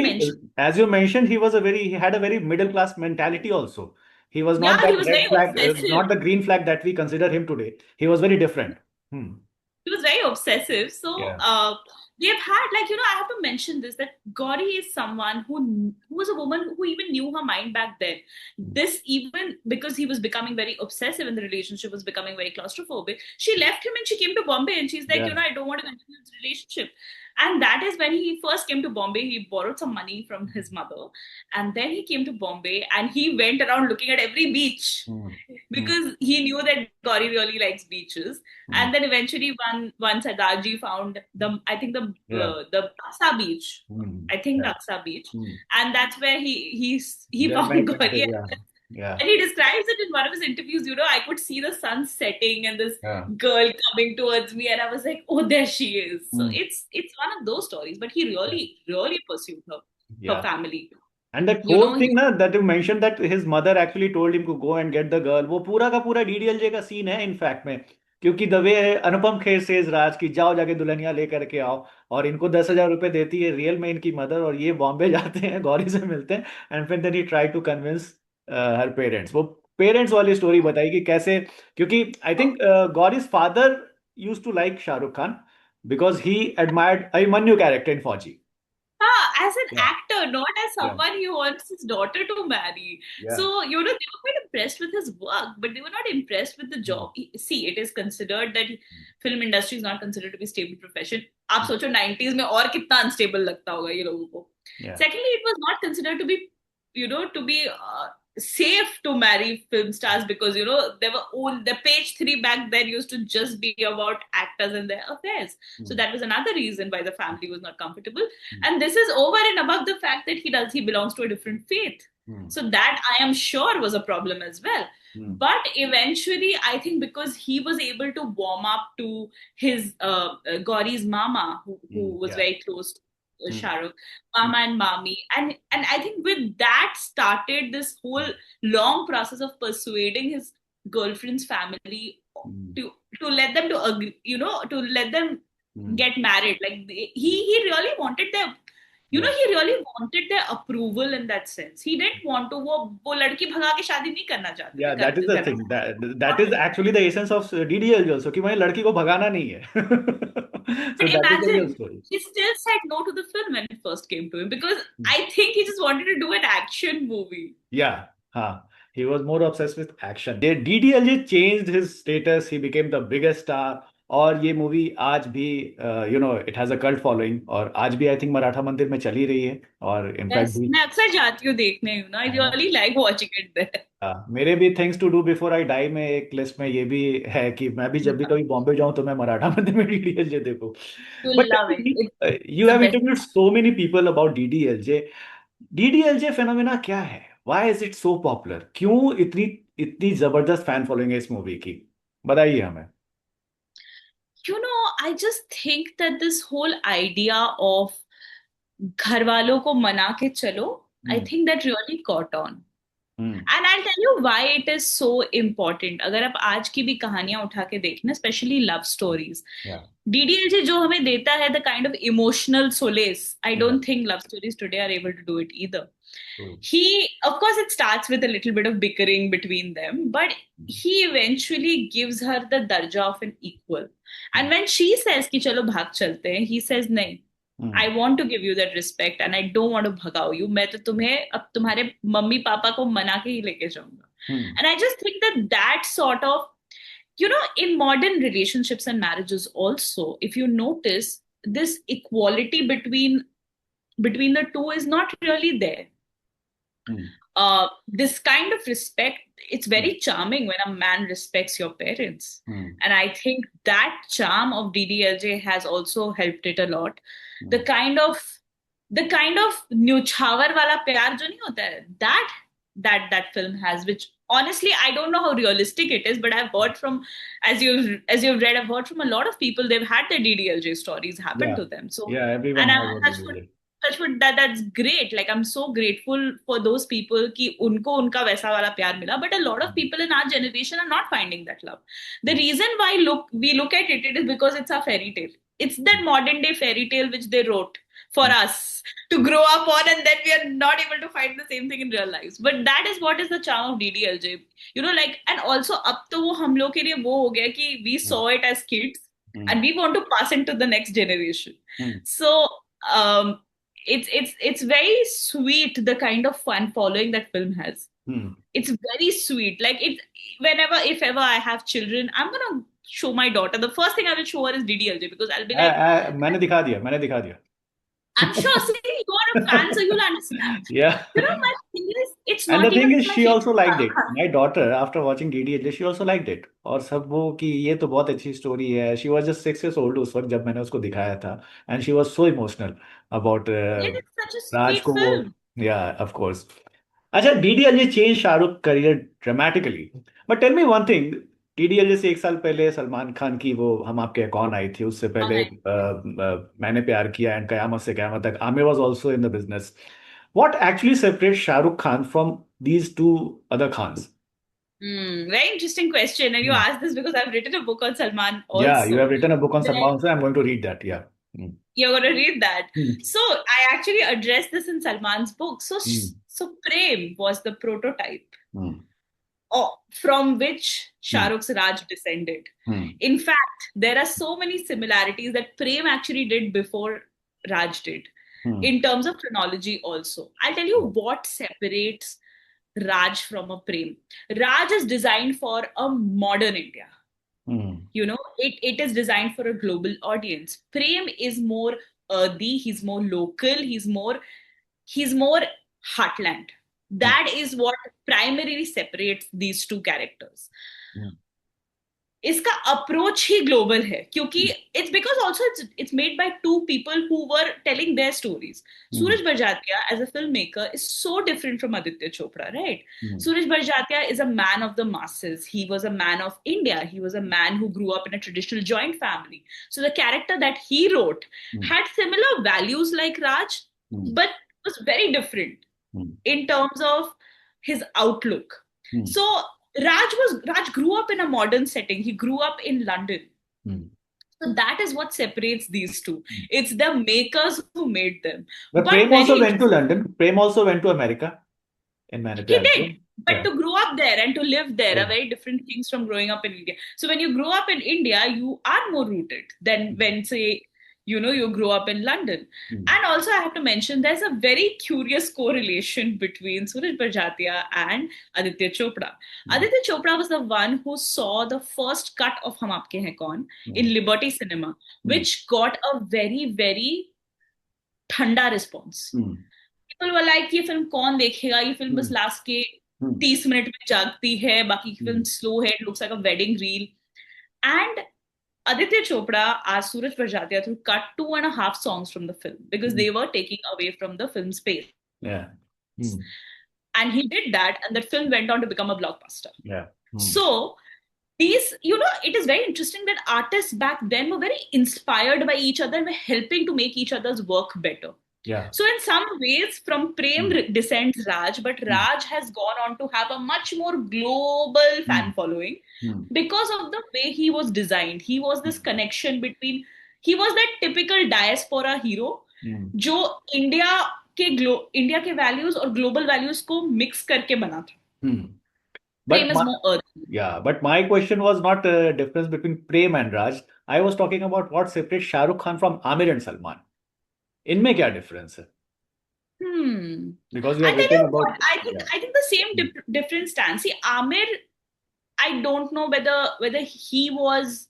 as you mentioned, he had a very middle class mentality also. He was not not the green flag that we consider him today. He was very different. He was very obsessive. So they have had, I have to mention this, that Gauri is someone who was a woman who even knew her mind back then. This, even because he was becoming very obsessive and the relationship was becoming very claustrophobic, she left him and she came to Bombay, and she's like, I don't want to continue this relationship. And that is when he first came to Bombay. He borrowed some money from his mother, and then he came to Bombay and he went around looking at every beach. Hmm. because he knew that Gauri really likes beaches. Hmm. And then eventually, once Sardarji found I think Yeah. the Daksa beach, Hmm. I think Yeah. Daksa beach, Hmm. and that's where he Then I found can say, Gauri. yeah. Yeah. And he describes it in one of his interviews. I could see the sun setting and this Yeah. girl coming towards me, and I was like, "Oh, there she is." So Hmm. it's one of those stories. But he Yeah. really pursued her Yeah. family. And that whole He thing ना that you mentioned that his mother actually told him to go and get the girl, वो पूरा का पूरा DDLJ का scene है in fact में, क्योंकि the way Anupam Kher says Raj की जाओ जाके दुल्हनिया लेकर के आओ, और इनको 10,000 रुपए देती है रियल में इनकी मदर, और ये बॉम्बे जाते हैं गौरी से मिलते हैं, एंड फिर then he try to convince her parents, वो पेरेंट्स वाली स्टोरी बताई कि कैसे, क्योंकि I think Gauri's father use to like Shahrukh Khan because he admired Abhimanyu character in Fauji. as an Yeah. actor, not as Yeah. someone he wants his daughter to marry. Yeah. So, they were quite impressed with his work, but they were not impressed with the Hmm. job. See, it is considered that film industry is not considered to be stable profession. आप Hmm. सोचो 90s में और कितना unstable लगता होगा ये लोगों को. Yeah. Secondly, it was not considered to be, to be safe to marry film stars because there were all the page three back then used to just be about actors and their affairs. So Hmm. that was another reason why the family was not comfortable. Hmm. And this is over and above the fact that he belongs to a different faith. Hmm. So that I am sure was a problem as well. Hmm. But eventually, I think because he was able to warm up to his Gauri's mama, who was Yeah. very close to Hmm. Shahrukh, Mama and Mami, and I think with that started this whole long process of persuading his girlfriend's family Hmm. to let them to agree, to let them Hmm. get married. Like he really wanted them. Yeah. He really wanted their approval in that sense. He didn't want to वो लड़की भगा के शादी नहीं करना चाहते Yeah, थे that is the करना thing. That is actually the essence of DDL also, कि भाई लड़की को भगाना नहीं है. So So that is the real imagine story. he still said no to the film when it first came to him because I think he just wanted to do an action movie. Yeah, he was more obsessed with action. DDLJ changed his status. He became the biggest star. और ये movie आज भी it has a cult following, और आज भी I think Maratha मंदिर में चली रही है, और इनफैक्ट Yes, भी मैं अक्सर जाती हूँ देखने I really like watching it there. मेरे भी things to do before I die में एक लिस्ट में ये भी है कि मैं भी जब भी कभी बॉम्बे जाऊं तो मैं मराठा मंदिर में डीडीएलजे देखूं. You but love it. You It's the have best. Interviewed so many people about DDLJ. DDLJ phenomena क्या है? Why is it so popular? क्यों इतनी इतनी जबरदस्त फैन फॉलोइंग है इस मूवी की? बताइए हमें. I just think that this whole idea of घर वालों को मना के चलो, I think that really caught on. And I'll tell you why it is so important. अगर आप आज की भी कहानियां उठा के देखें, especially love stories, Yeah. DDLJ जो हमें देता है the kind of emotional solace, I don't Yeah. think love stories today are able to do it either. True. Of course, it starts with a little bit of bickering between them, but he eventually gives her the darja of an equal. And when she says कि चलो भाग चलते हैं, he says नहीं. I want to give you that respect and I don't want to भगाओ you. मैं तो तुम्हें अब तुम्हारे मम्मी पापा को मना के ही लेके जाऊंगा. And I just think that sort of, in modern relationships and marriages also, if you notice, this equality between the two is not really there. This kind of respect, it's very charming when a man respects your parents. And I think that charm of DDLJ has also helped it a lot. The kind of न्यौछावर वाला प्यार जो नहीं होता है, that film has, which honestly I don't know how realistic it is, but I've heard from, as you've read, I've heard from a lot of people, they've had their DDLJ stories happen to them. So yeah, everyone has a touchwood, that's great. Like I'm so grateful for those people कि उनको उनका वैसा वाला प्यार मिला. But a lot of people in our generation are not finding that love. The reason why we look at it is because it's a fairy tale. It's that modern day fairy tale which they wrote for us to grow up on, and then we are not able to find the same thing in real lives. But that is what is the charm of DDLJ. And also अब तो वो हम लोग के लिए वो हो गया कि we saw it as kids and we want to pass it to the next generation. So it's very sweet, the kind of fun following that film has. It's very sweet. Like if ever I have children, I'm gonna show my daughter. The first thing I will show her is DDLJ because I'll be like, मैंने दिखा दिया. I'm sure, see, you are a fan, so you'll understand. Yeah. My thing is, it's And the not thing even is, my she also liked favorite. it. My daughter, after watching DDLJ, she also liked it. और सब वो कि ये तो बहुत अच्छी story है. She was just 6 years old उस वक्त जब मैंने उसको दिखाया था. And she was so emotional about It is such a Raj sweet को वो. film. Yeah, of course. अच्छा, DDLJ change Shahrukh career dramatically. But tell me one thing. DDLJ से 1 साल पहले सलमान खान की वो हम आपके हैं कौन आई थी. उससे पहले Alright. मैंने प्यार किया एंड कयामत से कयामत तक. Aamir was also in the business. What actually separates Shah Rukh Khan from these two other Khans? Very interesting question. And you Hmm. asked this because I've written a book on Salman Yeah, you have also. written a book on Where Salman, so I'm going to read that. Yeah. Hmm. you're going to read that. Hmm. So I actually addressed this in Salman's book. Hmm. So Prem was the prototype Hmm. from which Shah Hmm. Rukh's Raj descended. Hmm. In fact, there are so many similarities that Prem actually did before Raj did. Hmm. In terms of chronology, also, I'll tell you what separates Raj from a Prem. Raj is designed for a modern India. Hmm. It is designed for a global audience. Prem is more earthy, he's more local, he's more heartland. Hmm. That is what primarily separates these two characters. Hmm. इसका approach ही global है क्योंकि it's because also it's made by two people who were telling their stories. Hmm. Suraj Barjatya as a film maker is so different from Aditya Chopra, right? Hmm. Suraj Barjatia is a man of the masses. He was a man of India. He was a man who grew up in a traditional joint family. So the character that he wrote Hmm. had similar values like Raj, Hmm. but was very different Hmm. in terms of his outlook. Hmm. So Raj grew up in a modern setting. He grew up in London. Hmm. So that is what separates these two. It's the makers who made them. But But Prem also very went to London. Prem also went to America in Maine he Pyar did. Kiya. But Yeah. to grow up there and to live there Yeah. are very different things from growing up in India. So when you grow up in India, you are more rooted than when, say, you grow up in London. Hmm. And also, I have to mention there's a very curious correlation between Suraj Barjatia and Aditya Chopra. Aditya Chopra was the one who saw the first cut of Hum Aapke Hain Kaun in Liberty Cinema, which got a very, very ठंडा response. People were like, ये film कौन देखेगा, ये film बस last के 30 minute में जागती है, बाकी की फिल्म स्लो है, it looks like a wedding reel. And Aditya Chopra asked Suraj Barjatia to cut 2.5 songs from the film because they were taking away from the film space. Yeah. And he did that, and that film went on to become a blockbuster. Yeah. So these, it is very interesting that artists back then were very inspired by each other and were helping to make each other's work better. Yeah. So in some ways, from Prem descends Raj, but Raj has gone on to have a much more global fan following because of the way he was designed. He was this connection between, he was that typical diaspora hero जो India के values और global values को mix करके बना था. Prem is more earthy. Yeah, but my question was not a difference between Prem and Raj. I was talking about what separates Shah Rukh Khan from Amir and Salman. इनमें क्या difference है? Because you have written about. I think the same difference stands. See, Amir, I don't know whether he was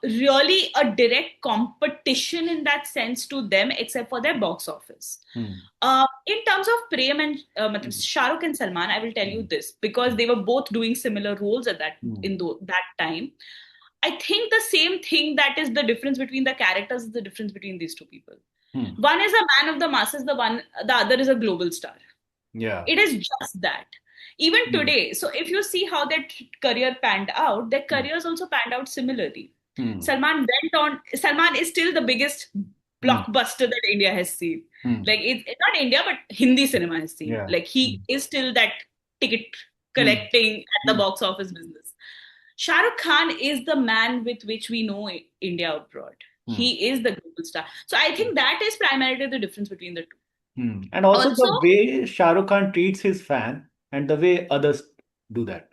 really a direct competition in that sense to them, except for their box office. In terms of Prem and Shah Rukh and Salman, I will tell you this because they were both doing similar roles at that that time. I think the same thing that is the difference between the characters is the difference between these two people. One is a man of the masses, the other is a global star. Yeah. It is just that. Even today, so if you see how their career panned out, their careers also panned out similarly. Salman is still the biggest blockbuster that India has seen. Like it's not India, but Hindi cinema has seen. Yeah. Like he is still that ticket collecting at the box office business. Shah Rukh Khan is the man with which we know India abroad. He is the global star. So I think that is primarily the difference between the two. And also the way Shah Rukh Khan treats his fan and the way others do that.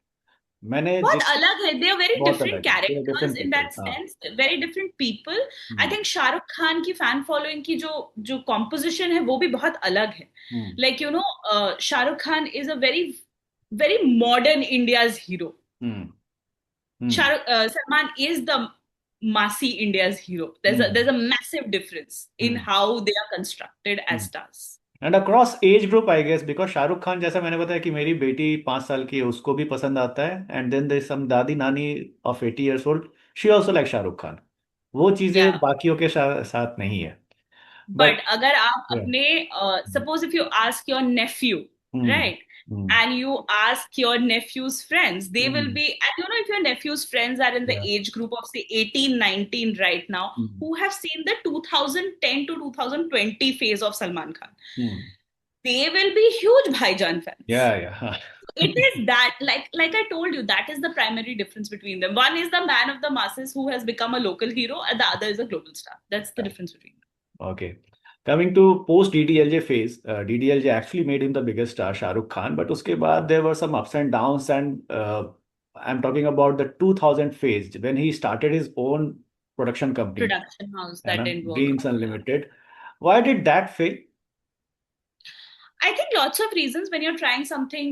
बहुत अलग है. They are very different characters in that sense. Very different people. I think Shah Rukh Khan की fan following की जो composition है वो भी बहुत अलग है. Like Shah Rukh Khan is a very very modern India's hero. Salman is the massy India's hero. There's a massive difference in how they are constructed as stars. And across age group I guess, because Shahrukh Khan, जैसा मैंने बताया कि मेरी बेटी 5 साल की है, उसको भी पसंद आता है, एंड देन देयर सम दादी नानी of 80 years old, she also like Shahrukh Khan. वो चीजें या बाकियों के साथ नहीं है। बट बट अगर आप अपने suppose if you ask your nephew, hmm right, and you ask your nephew's friends, they will hmm be, and you know, if your nephew's friends are in the या age group of say 18 19 right now, who have seen the 2010 to 2020 phase of Salman Khan, they will be huge Bhaijan या fans. या It is that, like I told you, that is the primary difference between them. One is the man of the masses who has become a local hero, and the other is a global star. That's the difference between them. Okay. Coming to post DDLJ phase, DDLJ actually made him the biggest star, Shah Rukh Khan. But uske baad there were some ups and downs, and I'm talking about the 2000 phase when he started his own production company, Production house है that ना, didn't work Dreams out. Yeah. Unlimited. Why did that fail? I think lots of reasons when you're trying something.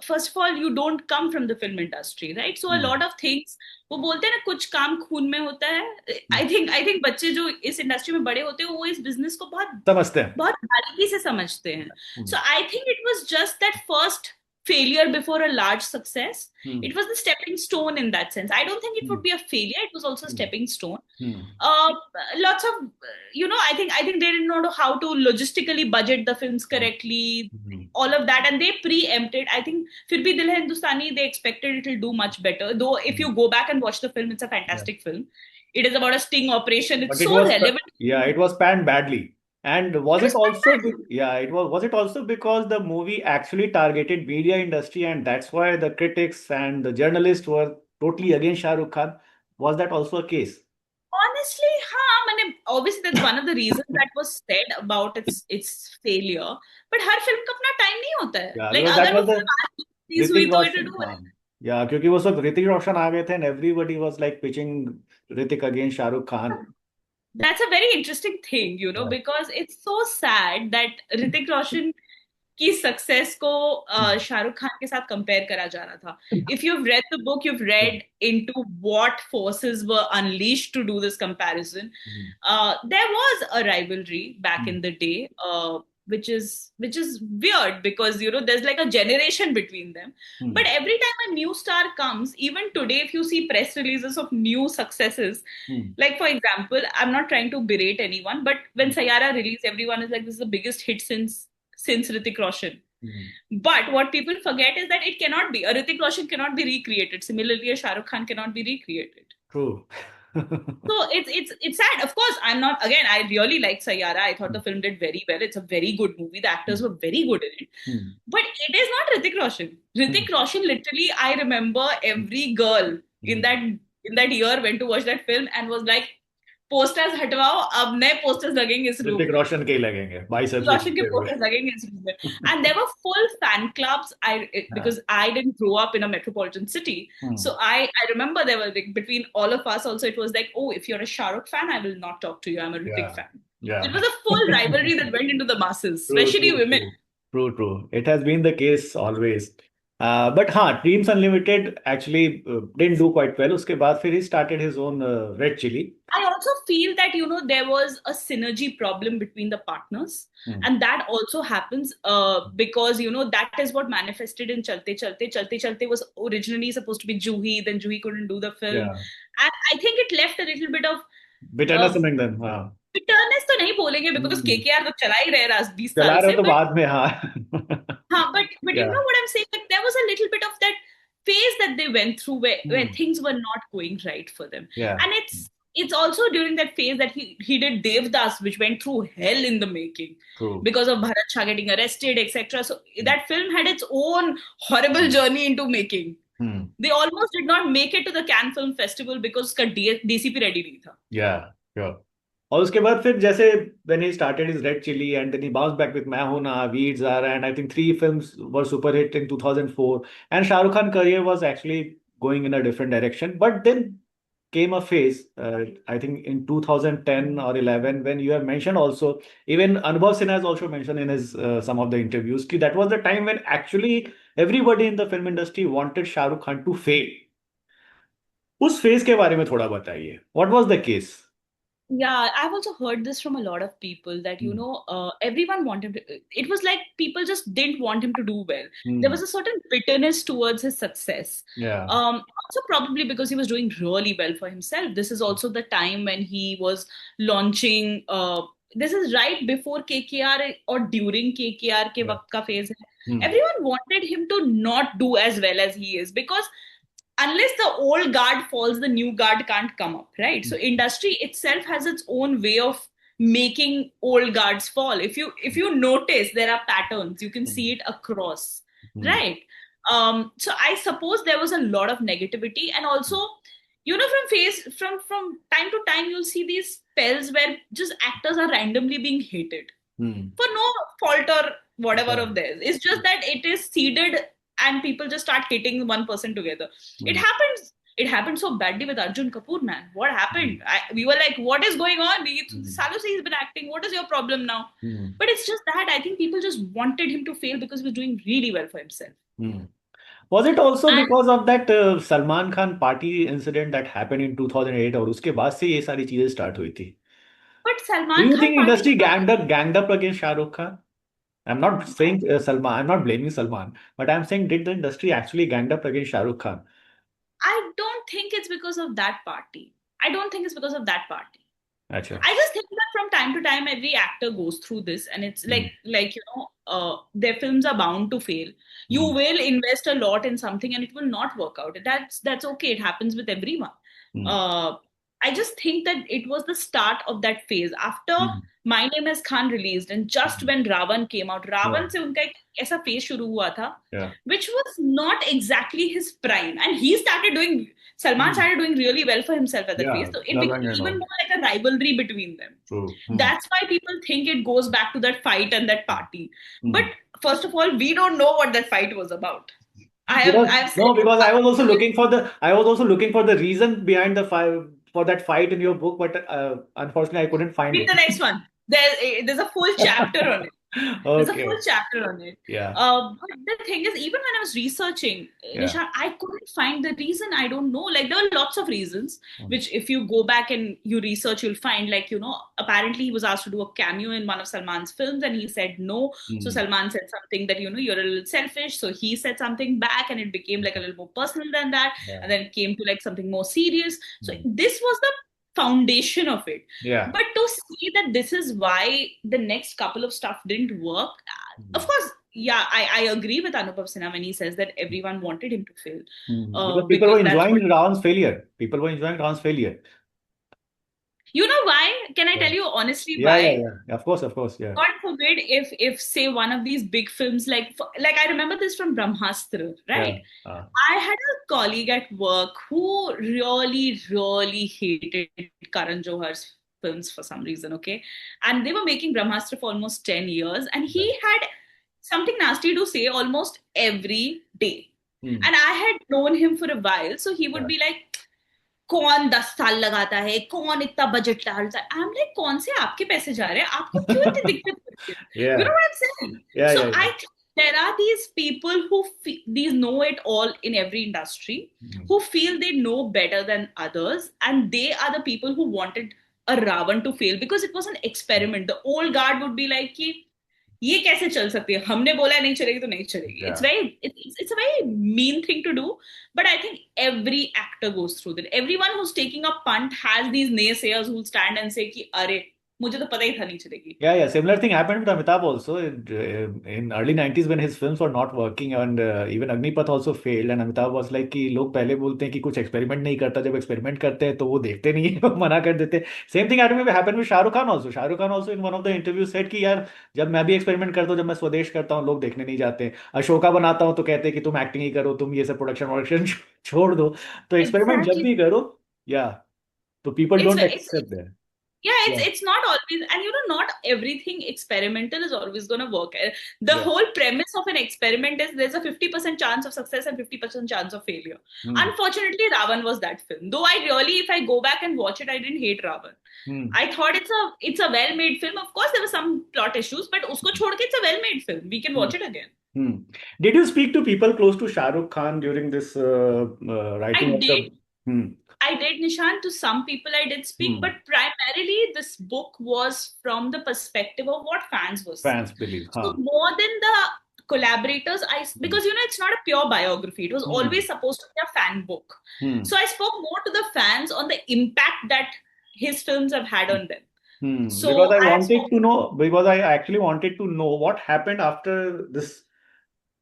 First of all, you don't come from the film industry, right? So a Hmm. lot of things, वो बोलते हैं ना, कुछ काम खून में होता है. Hmm. I think बच्चे जो इस इंडस्ट्री में बड़े होते हैं वो इस बिजनेस को बहुत समझते हैं. बहुत बारीकी से समझते हैं. Hmm. So I think it was just that first failure before a large success. Hmm. It was the stepping stone in that sense. I don't think it Hmm. would be a failure. It was also a Hmm. stepping stone. Hmm. uh, Lots of, I think they didn't know how to logistically budget the films correctly, Hmm. all of that, and they preempted. I think Fir Bhi Dil Hai Hindustani, they expected it will do much better, though if you go back and watch the film, it's a Yeah. fantastic film. It is about a sting operation. It's But it so was, relevant. yeah, it was panned badly. And was It it was also, fantastic. yeah, was it also because the movie actually targeted media industry, and that's why the critics and the journalists were totally against Shah Rukh Khan? Was that also a case? Honestly, हाँ, मैंने obviously that's one of the reasons that was said about its failure. But her film का अपना time नहीं होता है. Yeah, Like because that अगर वो was the film आज रिलीज हुई Hrithik तो it will Roshan. do well. Yeah, क्योंकि वो सब ऋतिक रोशन आ गए थे, and everybody was like pitching Hrithik against Shah Rukh Khan. That's a very interesting thing, Yeah. because it's so sad that Hrithik Roshan की success को शाहरुख खान के साथ कंपेयर करा जा रहा था. If you've read the book, you've read into what forces were unleashed to do this comparison. There was a rivalry back in the day, which is weird because there's like a generation between them. But every time a new star comes, even today, if you see press releases of new successes, like for example, I'm not trying to berate anyone, but when Sayara released, everyone is like, this is the biggest hit since Hrithik Roshan. But what people forget is that it cannot be. A Hrithik Roshan cannot be recreated. Similarly, a Shah Rukh Khan cannot be recreated. True. So it's sad. Of course, I'm not. Again, I really like Sayara. I thought the film did very well. It's a very good movie. The actors were very good in it. But it is not Hrithik Roshan. Hrithik Roshan, literally, I remember every girl in that year went to watch that film and was like, posters हटवाओ, अब नए posters लगेंगे इस room Hrithik में. रोशन के ही लगेंगे, biceps Roshan ke दिखते हुए. posters लगेंगे इस रूम में. And there were full fan clubs. Because I didn't grow up in a metropolitan city, so I remember there were like, between all of us also, it was like, oh, if you're a Shah Rukh fan, I will not talk to you. I'm a Hrithik Yeah. fan. Yeah. It was a full rivalry that went into the masses, True, especially true, women. true. It has been the case always. But हाँ, Dreams Unlimited actually didn't do quite well. उसके बाद फिर he started his own Red Chili. I also feel that there was a synergy problem between the partners, and that also happens because that is what manifested in Chalte Chalte. Chalte Chalte was originally supposed to be Juhi, then Juhi couldn't do the film, Yeah. and I think it left a little bit of Bitterness among them. हाँ. bitterness तो नहीं बोलेंगे because KKR तो चला ही रहे 20 चला साल रहे से, तो but बाद में हाँ. but you Yeah. know what I'm saying? Like, there was a little bit of that phase that they went through where things were not going right for them. Yeah. And it's also during that phase that he did Devdas, which went through hell in the making. True. Because of Bharat Shah getting arrested, etc. So that film had its own horrible journey into making. They almost did not make it to the Cannes Film Festival because उसका DCP ready नहीं था. Yeah, sure. और उसके बाद फिर जैसे when he started his Red Chili and then he bounced back with मैं हूं ना, Veer Zara, and I think 3 films were super hit in 2004, and Shah Rukh Khan career was actually going in a different direction. But then came a phase, I think in 2010 or 11, when you have mentioned also, even Anubhav Sinha has also mentioned in his some of the interviews, कि that was the time when actually everybody in the film industry wanted Shah Rukh Khan to fail. उस phase के बारे में थोड़ा बताइए. What was the case? Yeah, I've also heard this from a lot of people that, Hmm. everyone wanted to, it was like people just didn't want him to do well. There Hmm. was a certain bitterness towards his success. Yeah. Also probably because he was doing really well for himself. This is also the time when he was launching, this is right before KKR or during KKR ke Yeah. waqt ka phase hai. Hmm. Everyone wanted him to not do as well as he is because unless the old guard falls, the new guard can't come up, right? So industry itself has its own way of making old guards fall. If you notice, there are patterns, you can Hmm. see it across, Hmm. right? So I suppose there was a lot of negativity, and also, from time to time, you'll see these spells where just actors are randomly being hated Hmm. for no fault or whatever Yeah. of theirs. It's just that it is seeded and people just start hitting one person together. It Hmm. happens. It happened so badly with Arjun Kapoor, man. What Hmm. happened? We were like, what is going on? Hmm. Salo he's been acting. What is your problem now? Hmm. But it's just that I think people just wanted him to fail because he was doing really well for himself. Hmm. Was it also And because of that Salman Khan party incident that happened in 2008 और उसके बाद से ये सारी चीजें start हुई थी? but Do Salman you Khan think party was industry not. ganged up against Shah Rukh Khan? I'm not saying Salman. I'm not blaming Salman, but I'm saying did the industry actually ganged up against Shah Rukh Khan? I don't think it's because of that party. I don't think it's because of that party. अच्छा. I just think that from time to time, every actor goes through this, and it's Hmm. their films are bound to fail. You Hmm. will invest a lot in something, and it will not work out. That's okay. It happens with everyone. Hmm. Uh, I just think that it was the start of that phase after Hmm. My Name Is Khan released, and just Hmm. when Ravan came out, Yeah. Ravan से उनका एक ऐसा phase शुरू हुआ था, Yeah. which was not exactly his prime, and he started doing. Salman Hmm. started doing really well for himself at that phase. Yeah. So it became Lagan and even all. more like a rivalry between them. True. Hmm. That's why people think it goes back to that fight and that party. But Hmm. first of all, we don't know what that fight was about. Because I've said no, because I was also looking for the reason behind the fight for that fight in your book, but unfortunately I couldn't find read it. the next one. There's a full chapter on it. There's a full Okay. chapter on it. Yeah. But the thing is, even when I was researching, Yeah. Nishan, I couldn't find the reason. I don't know. Like, there were lots of reasons, Hmm. which if you go back and you research, you'll find, like, apparently he was asked to do a cameo in one of Salman's films and he said no. So Hmm. Salman said something that, you're a little selfish. So he said something back and it became like a little more personal than that. Yeah. And then it came to like something more serious. So Hmm. this was the foundation of it. Yeah. But to see that this is why the next couple of stuff didn't work, of Hmm. course, yeah, I agree with Anubhav Sinha when he says that everyone wanted him to fail, Because people because were that's enjoying what. Ravan's failure. People were enjoying Ravan's failure. You know why? Can I Yeah. tell you honestly Yeah. Yeah. why? Yeah. Of course. Yeah. God forbid if say one of these big films like I remember this from Brahmastra, Yeah. right? I had a colleague at work who really, really hated Karan Johar's films for some reason, okay? And they were making Brahmastra for almost 10 years, and Yeah. he had something nasty to say almost every day. Hmm. And I had known him for a while, so he would Yeah. be like, कौन 10 साल लगाता है कौन इतना budget डालता है I am like कौन से आपके पैसे जा रहे हैं आपको क्यों इतनी दिक्कत होती है you Yeah. know what I'm saying Yeah. so Yeah. I Yeah. think there are these people who these know it all in every industry Hmm. who feel they know better than others and they are the people who wanted a Ravan to fail because it was an experiment the old guard would be like कि ये कैसे चल सकती है हमने बोला नहीं चलेगी तो नहीं चलेगी Yeah. it's a very mean thing to do but I think every actor goes through that everyone who's taking a punt has these naysayers who stand and say कि अरे मुझे तो पता ही था नहीं चलेगी Yeah. Similar thing happened with Amitabh also in early 90s when his films were not working and even Agnipath also failed and Amitabh was like कि लोग पहले बोलते हैं कि कुछ एक्सपेरिमेंट नहीं करता जब एक्सपेरिमेंट करते हैं तो वो देखते नहीं है वो मना कर देते same thing happened with Shahrukh Khan also in one of the interview said कि यार जब मैं भी एक्सपेरिमेंट करता हूँ जब मैं स्वदेश करता हूँ लोग देखने नहीं जाते अशोका बनाता हूँ तो कहते हैं कि तुम एक्टिंग ही करो तुम ये सब प्रोडक्शन वोडक्शन छोड़ दो तो एक्सपेरिमेंट जब exactly भी करो या तो people it's don't it's accept that yeah या it's not always and not everything experimental is always going to work the या whole premise of an experiment is there's a 50% chance of success and 50% chance of failure unfortunately Ravan was that film though I really if I go back and watch it I didn't hate Ravan hmm I thought it's a well made film of course there were some plot issues but usko chhod ke it's a well made film we can hmm watch it again Hmm. Did you speak to people close to Shah Rukh Khan during this I writing of did the? Hmm. I did, Nishan. To some people, I did speak, Hmm. but primarily this book was from the perspective of what fans were Fans saying. believe. So Huh. more than the collaborators, Hmm. because it's not a pure biography. It was Hmm. always supposed to be a fan book. Hmm. So I spoke more to the fans on the impact that his films have had on them. Hmm. So Because I I have wanted to spoken. know, because I actually wanted to know what happened after this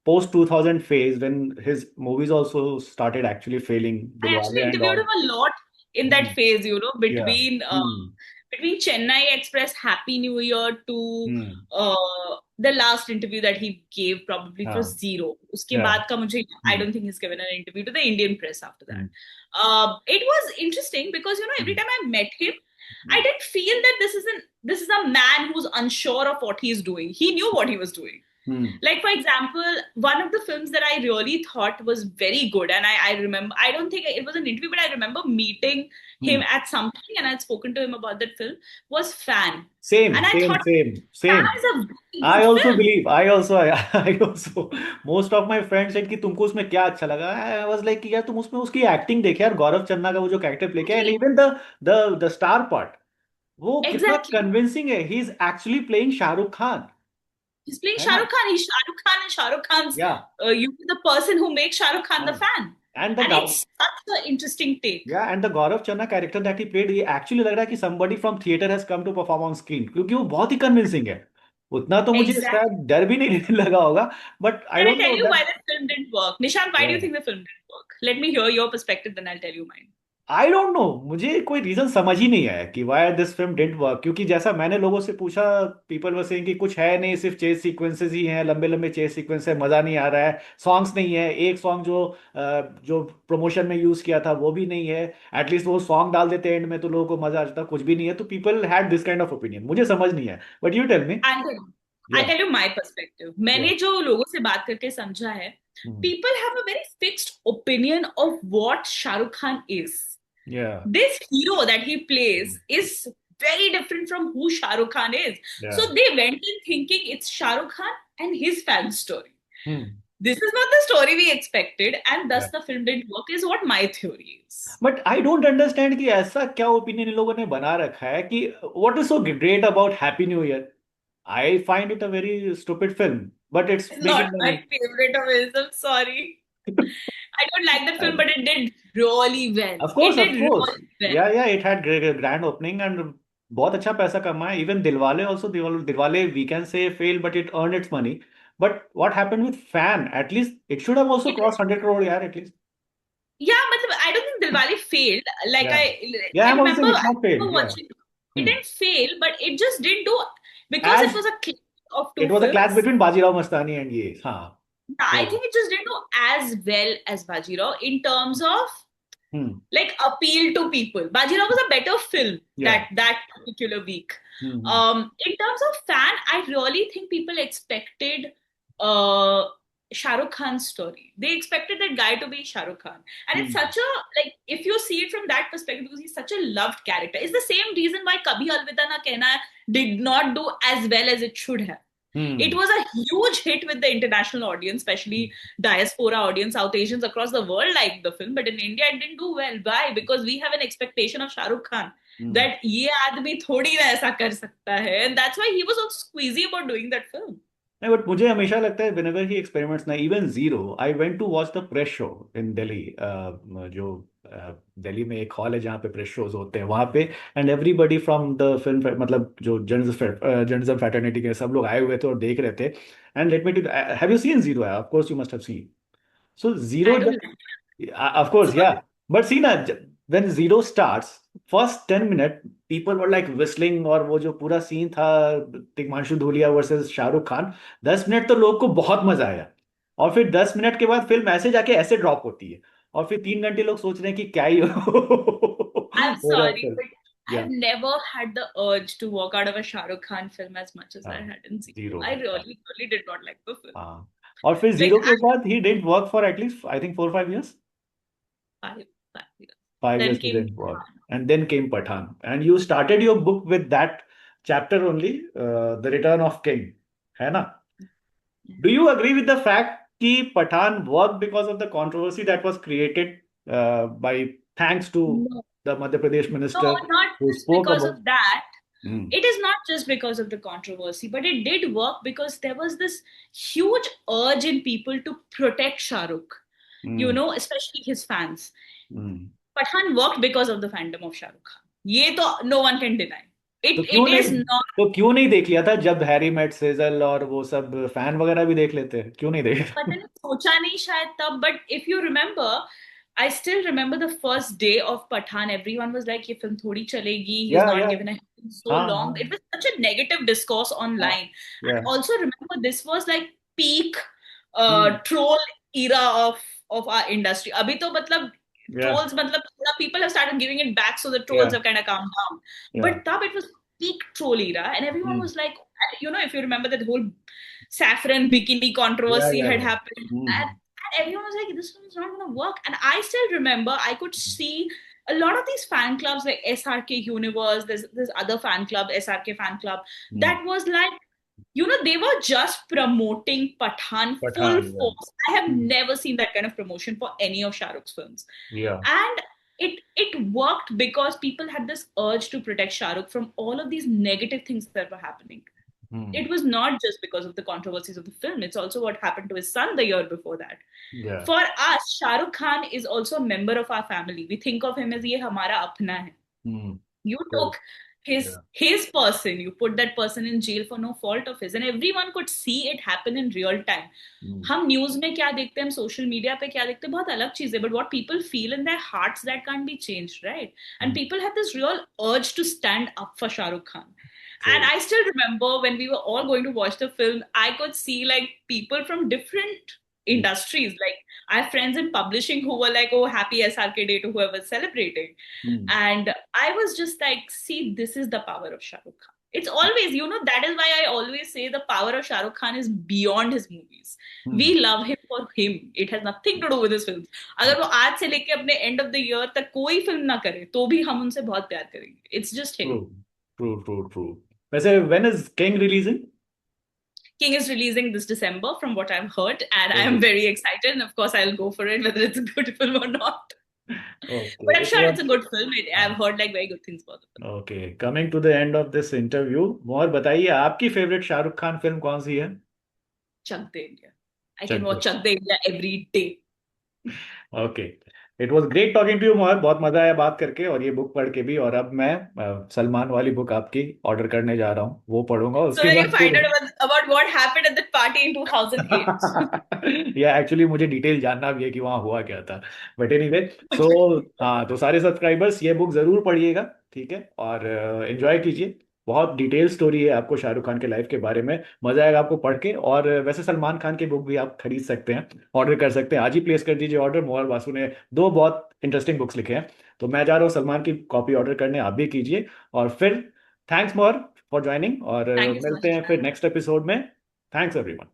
post 2000 phase when his movies also started actually failing, I Dilwale actually and interviewed him all. a lot in that Hmm. phase, Yeah. Hmm. between Chennai Express, Happy New Year to Hmm. the last interview that he gave probably for हाँ. Zero. Uske Yeah. baad ka mujhe, I Hmm. don't think he's given an interview to the Indian press after that. Hmm. It was interesting because every Hmm. time I met him, I Hmm. didn't feel that this is a man who's unsure of what he's doing. He knew what he was doing. Hmm. Like, for example, one of the films that I really thought was very good, and I remember, I don't think it was an interview, but I remember meeting him Hmm. at something and I'd spoken to him about that film, was Fan. Same, And I same, thought same, Fan same. is a very good film. I also, most of my friends said कि तुमको उसमें क्या अच्छा लगा. I was like कि यार तुम उसमें उसकी एक्टिंग देखे यार, गौरव चन्ना का वो जो कैरेक्टर प्ले किया, and Exactly. even the star part, वो कितना Exactly. कन्विंसिंग है. He is actually playing Shahrukh Khan, He's playing है Shah ना? Rukh Khan. He's Shah Rukh Khan, and Shah Rukh Khan's, Yeah. the person who makes Shah Rukh Khan the हाँ. fan. And And it's such an interesting take. the Gaurav Channa character that he played, ये actually लग रहा है कि somebody from theater has come to perform on screen, क्योंकि वो बहुत ही convincing है. उतना तो मुझे Exactly. शायद डर भी नहीं लगा होगा, but I Can I don't tell know you that. why the film didn't work? Nishant, why do you Yeah. think the film didn't work? Let me hear your perspective, then I'll tell you mine. I don't know, मुझे कोई reason समझ ही नहीं आया कि why this film didn't work. क्योंकि जैसा मैंने लोगों से पूछा, पीपल वर सेइंग कि कुछ है नहीं, सिर्फ चेस सीक्वेंसेस ही हैं, लंबे लंबे चेस सीक्वेंस है, मजा नहीं आ रहा है, सॉन्ग्स नहीं है, एक सॉन्ग जो प्रमोशन में यूज किया था वो भी नहीं है, एटलीस्ट वो सॉन्ग डाल देते एंड में तो लोगों को मजा आ जाता, कुछ भी नहीं है. तो people had this kind of opinion. मुझे समझ नहीं है, but you tell me. I'll tell you. I'll या. tell you my perspective. या. मैंने जो लोगों से बात करके समझा है, people have a very fixed opinion of what Shah Rukh Khan is. या. This hero that he plays is very different from who Shah Rukh Khan is. या. So they went in thinking it's Shah Rukh Khan and his fan story. Hmm. This is not the story we expected, and thus the film didn't work, is what my theory is. But I don't understand कि ऐसा क्या opinion in लोगों ने बना रखा है कि what is so great about happy new year. I find it a very stupid film, but it's It's not making my money. favorite of his, I'm sorry. I don't like that film, but it did really well. Of It course, of did course. really well. या it had grand opening and बहुत अच्छा पैसा कमाया. Even Dilwale also, Dilwale we can say fail but it earn its money. But what happened with Fan, at least it should have also It cross 100 crore यार, at least. Yeah, but I don't think Dilwale failed. Like या. I I'm also remember, saying it's I not failed. remember Yeah. watching. It didn't fail, but it just didn't do because it As was a clash of it two was a clash films. between Bajirao Mastani and ye. हाँ. I So, think it just didn't do as well as Bajirao in terms of hmm. like appeal to people. Bajirao was a better film Yeah. that particular week. Hmm. In terms of fan, I really think people expected uh Shah Rukh Khan's story. They expected that guy to be Shah Rukh Khan. And it's Hmm. such a, like, if you see it from that perspective, because he's such a loved character. It's the same reason why Kabhi Alvida Na Kehna did not do as well as it should have. It Hmm. was a huge hit with the international audience, especially diaspora audience. South Asians across the world liked the film, but in India it didn't do well. Why? Because we have an expectation of Shah Rukh Khan Hmm. that ये आदमी थोड़ी ना ऐसा कर सकता है, and that's why he was also squeezy about doing that film. नहीं, but मुझे हमेशा लगता है whenever he experiments ना, even Zero, I went to watch the press show in Delhi. जो दिल्ली में एक हॉल है जहाँ पे प्रेस शोज होते हैं वहाँ पे, and everybody from the film, मतलब जो जर्नलिज्म फैटर्निटी के सब लोग आए हुए थे और देख रहे थे. And let me to, have you seen Zero? Of course you must have seen. So Zero, I don't like of course, yeah. But see na, when Zero starts, first 10 minute, people were like whistling, और वो जो पूरा scene था Tigmanshu Dhulia versus Shahrukh Khan, 10 minute तो लोग को बहुत मजा आया. और फिर 10 मिनट के बाद फिल्म ऐसे जाके ऐसे ड्रॉप होती है, और फिर 3 घंटे लोग सोच रहे हैं कि क्या ही I'm हो रहा है sorry, फिल्म. but या. I've never had the urge to walk out of a Shah Rukh Khan film as much as I हाँ. had in Zero. Zero. I really, really did not like the film. हाँ. और फिर Like, zero के बाद he didn't work for at least I think 4 or 5 years. 5 years. 5 years Then he came didn't work. And then came Pathan. And you started your book with that chapter only, The Return of King. है ना? Do you agree with the fact कि Pathan worked because of the controversy that was created by thanks to No, the Madhya Pradesh no, minister not who just spoke because about. of that. Hmm. It is not just because of the controversy, but it did work because there was this huge urge in people to protect Shah Rukh, Hmm. especially his fans. Hmm. Pathan worked because of the fandom of Shah Rukh Khan. ये तो no one can deny. तो It क्यों नहीं is not. तो क्यों नहीं देख लिया था जब हैरी मेट सेजल और वो सब फैन वगैरह भी देख लेते हैं, क्यों नहीं पता देखे? नहीं सोचा नहीं शायद तब, but if you remember, I still remember the first day of Pathan. Everyone was like, "ये film थोड़ी चलेगी. He's या not given a hit in so हाँ long." हाँ It was such a negative discourse हाँ online. या And also remember, this was like peak hmm troll era of our industry. अभी तो मतलब या trolls मतलब people have started giving it back, so the या trolls have kind of calmed down. या But तब it was peak troll era, and everyone hmm was like, if you remember that whole saffron bikini controversy had या happened, and everyone was like, this film is not going to work. And I still remember I could see a lot of these fan clubs like SRK Universe, there's this other fan club, SRK fan club, hmm that was like, they were just promoting Pathan full Pathan या force. I have never seen that kind of promotion for any of Shah Rukh's films. या And it worked because people had this urge to protect Shah Rukh from all of these negative things that were happening. Hmm It was not just because of the controversies of the film, it's also what happened to his son the year before that. या For us, Shah Rukh Khan is also a member of our family. We think of him as ye hamara apna hai. Hmm You तो took his person, you put that person in jail for no fault of his, and everyone could see it happen in real time. हम news में क्या देखते हैं, हम social media पे क्या देखते हैं, बहुत अलग चीज है, but what people feel in their hearts that can be changed, right? And people have this real urge to stand up for Shah Rukh Khan. And true I still remember when we were all going to watch the film, I could see like people from different industries. Like I have friends in publishing who were like, "Oh, happy SRK Day" to whoever's celebrating. And I was just like, see, this is the power of Shah Rukh Khan. It's always, that is why I always say the power of Shah Rukh Khan is beyond his movies. We love him for him. It has nothing to do with his films. अगर वो आज से लेके अपने end of the year तक कोई film ना करे तो भी हम उनसे बहुत प्यार करेंगे. It's just true him. True true true वैसे when is King releasing? King is releasing this December, from what I've heard, and I am very excited. And of course, I'll go for it, whether it's a good film or not. Okay But I'm it sure was it's a good film. I've heard like very good things about the film. Okay coming to the end of this interview, और बताइए आपकी favourite Shahrukh Khan film कौन सी है? Chak De India. I can Chak De. watch Chak De India every day. Okay, it was great talking to you Mohar, बहुत मजा आया बात करके और ये बुक पढ़ के भी। और अब मैं सलमान वाली बुक आपकी ऑर्डर करने जा रहा हूँ, वो पढ़ूंगा So उसके that you बाद find फिर। out about what happened at that party in 2008. या एक्चुअली मुझे डिटेल जानना भी है कि वहाँ हुआ क्या था, बट एनीवे। सो हाँ, तो सारे सब्सक्राइबर्स ये बुक जरूर पढ़िएगा, ठीक है, और एंजॉय कीजिए। बहुत डिटेल स्टोरी है आपको शाहरुख खान के लाइफ के बारे में, मजा आएगा आपको पढ़ के। और वैसे सलमान खान की बुक भी आप खरीद सकते हैं, ऑर्डर कर सकते हैं, आज ही प्लेस कर दीजिए ऑर्डर। मोहर बासु ने दो बहुत इंटरेस्टिंग बुक्स लिखे हैं, तो मैं जा रहा हूँ सलमान की कॉपी ऑर्डर करने, आप भी कीजिए। और फिर थैंक्स मोहर फॉर ज्वाइनिंग, और Thank you so much, मिलते हैं फिर Ishan. नेक्स्ट एपिसोड में। Thanks everyone.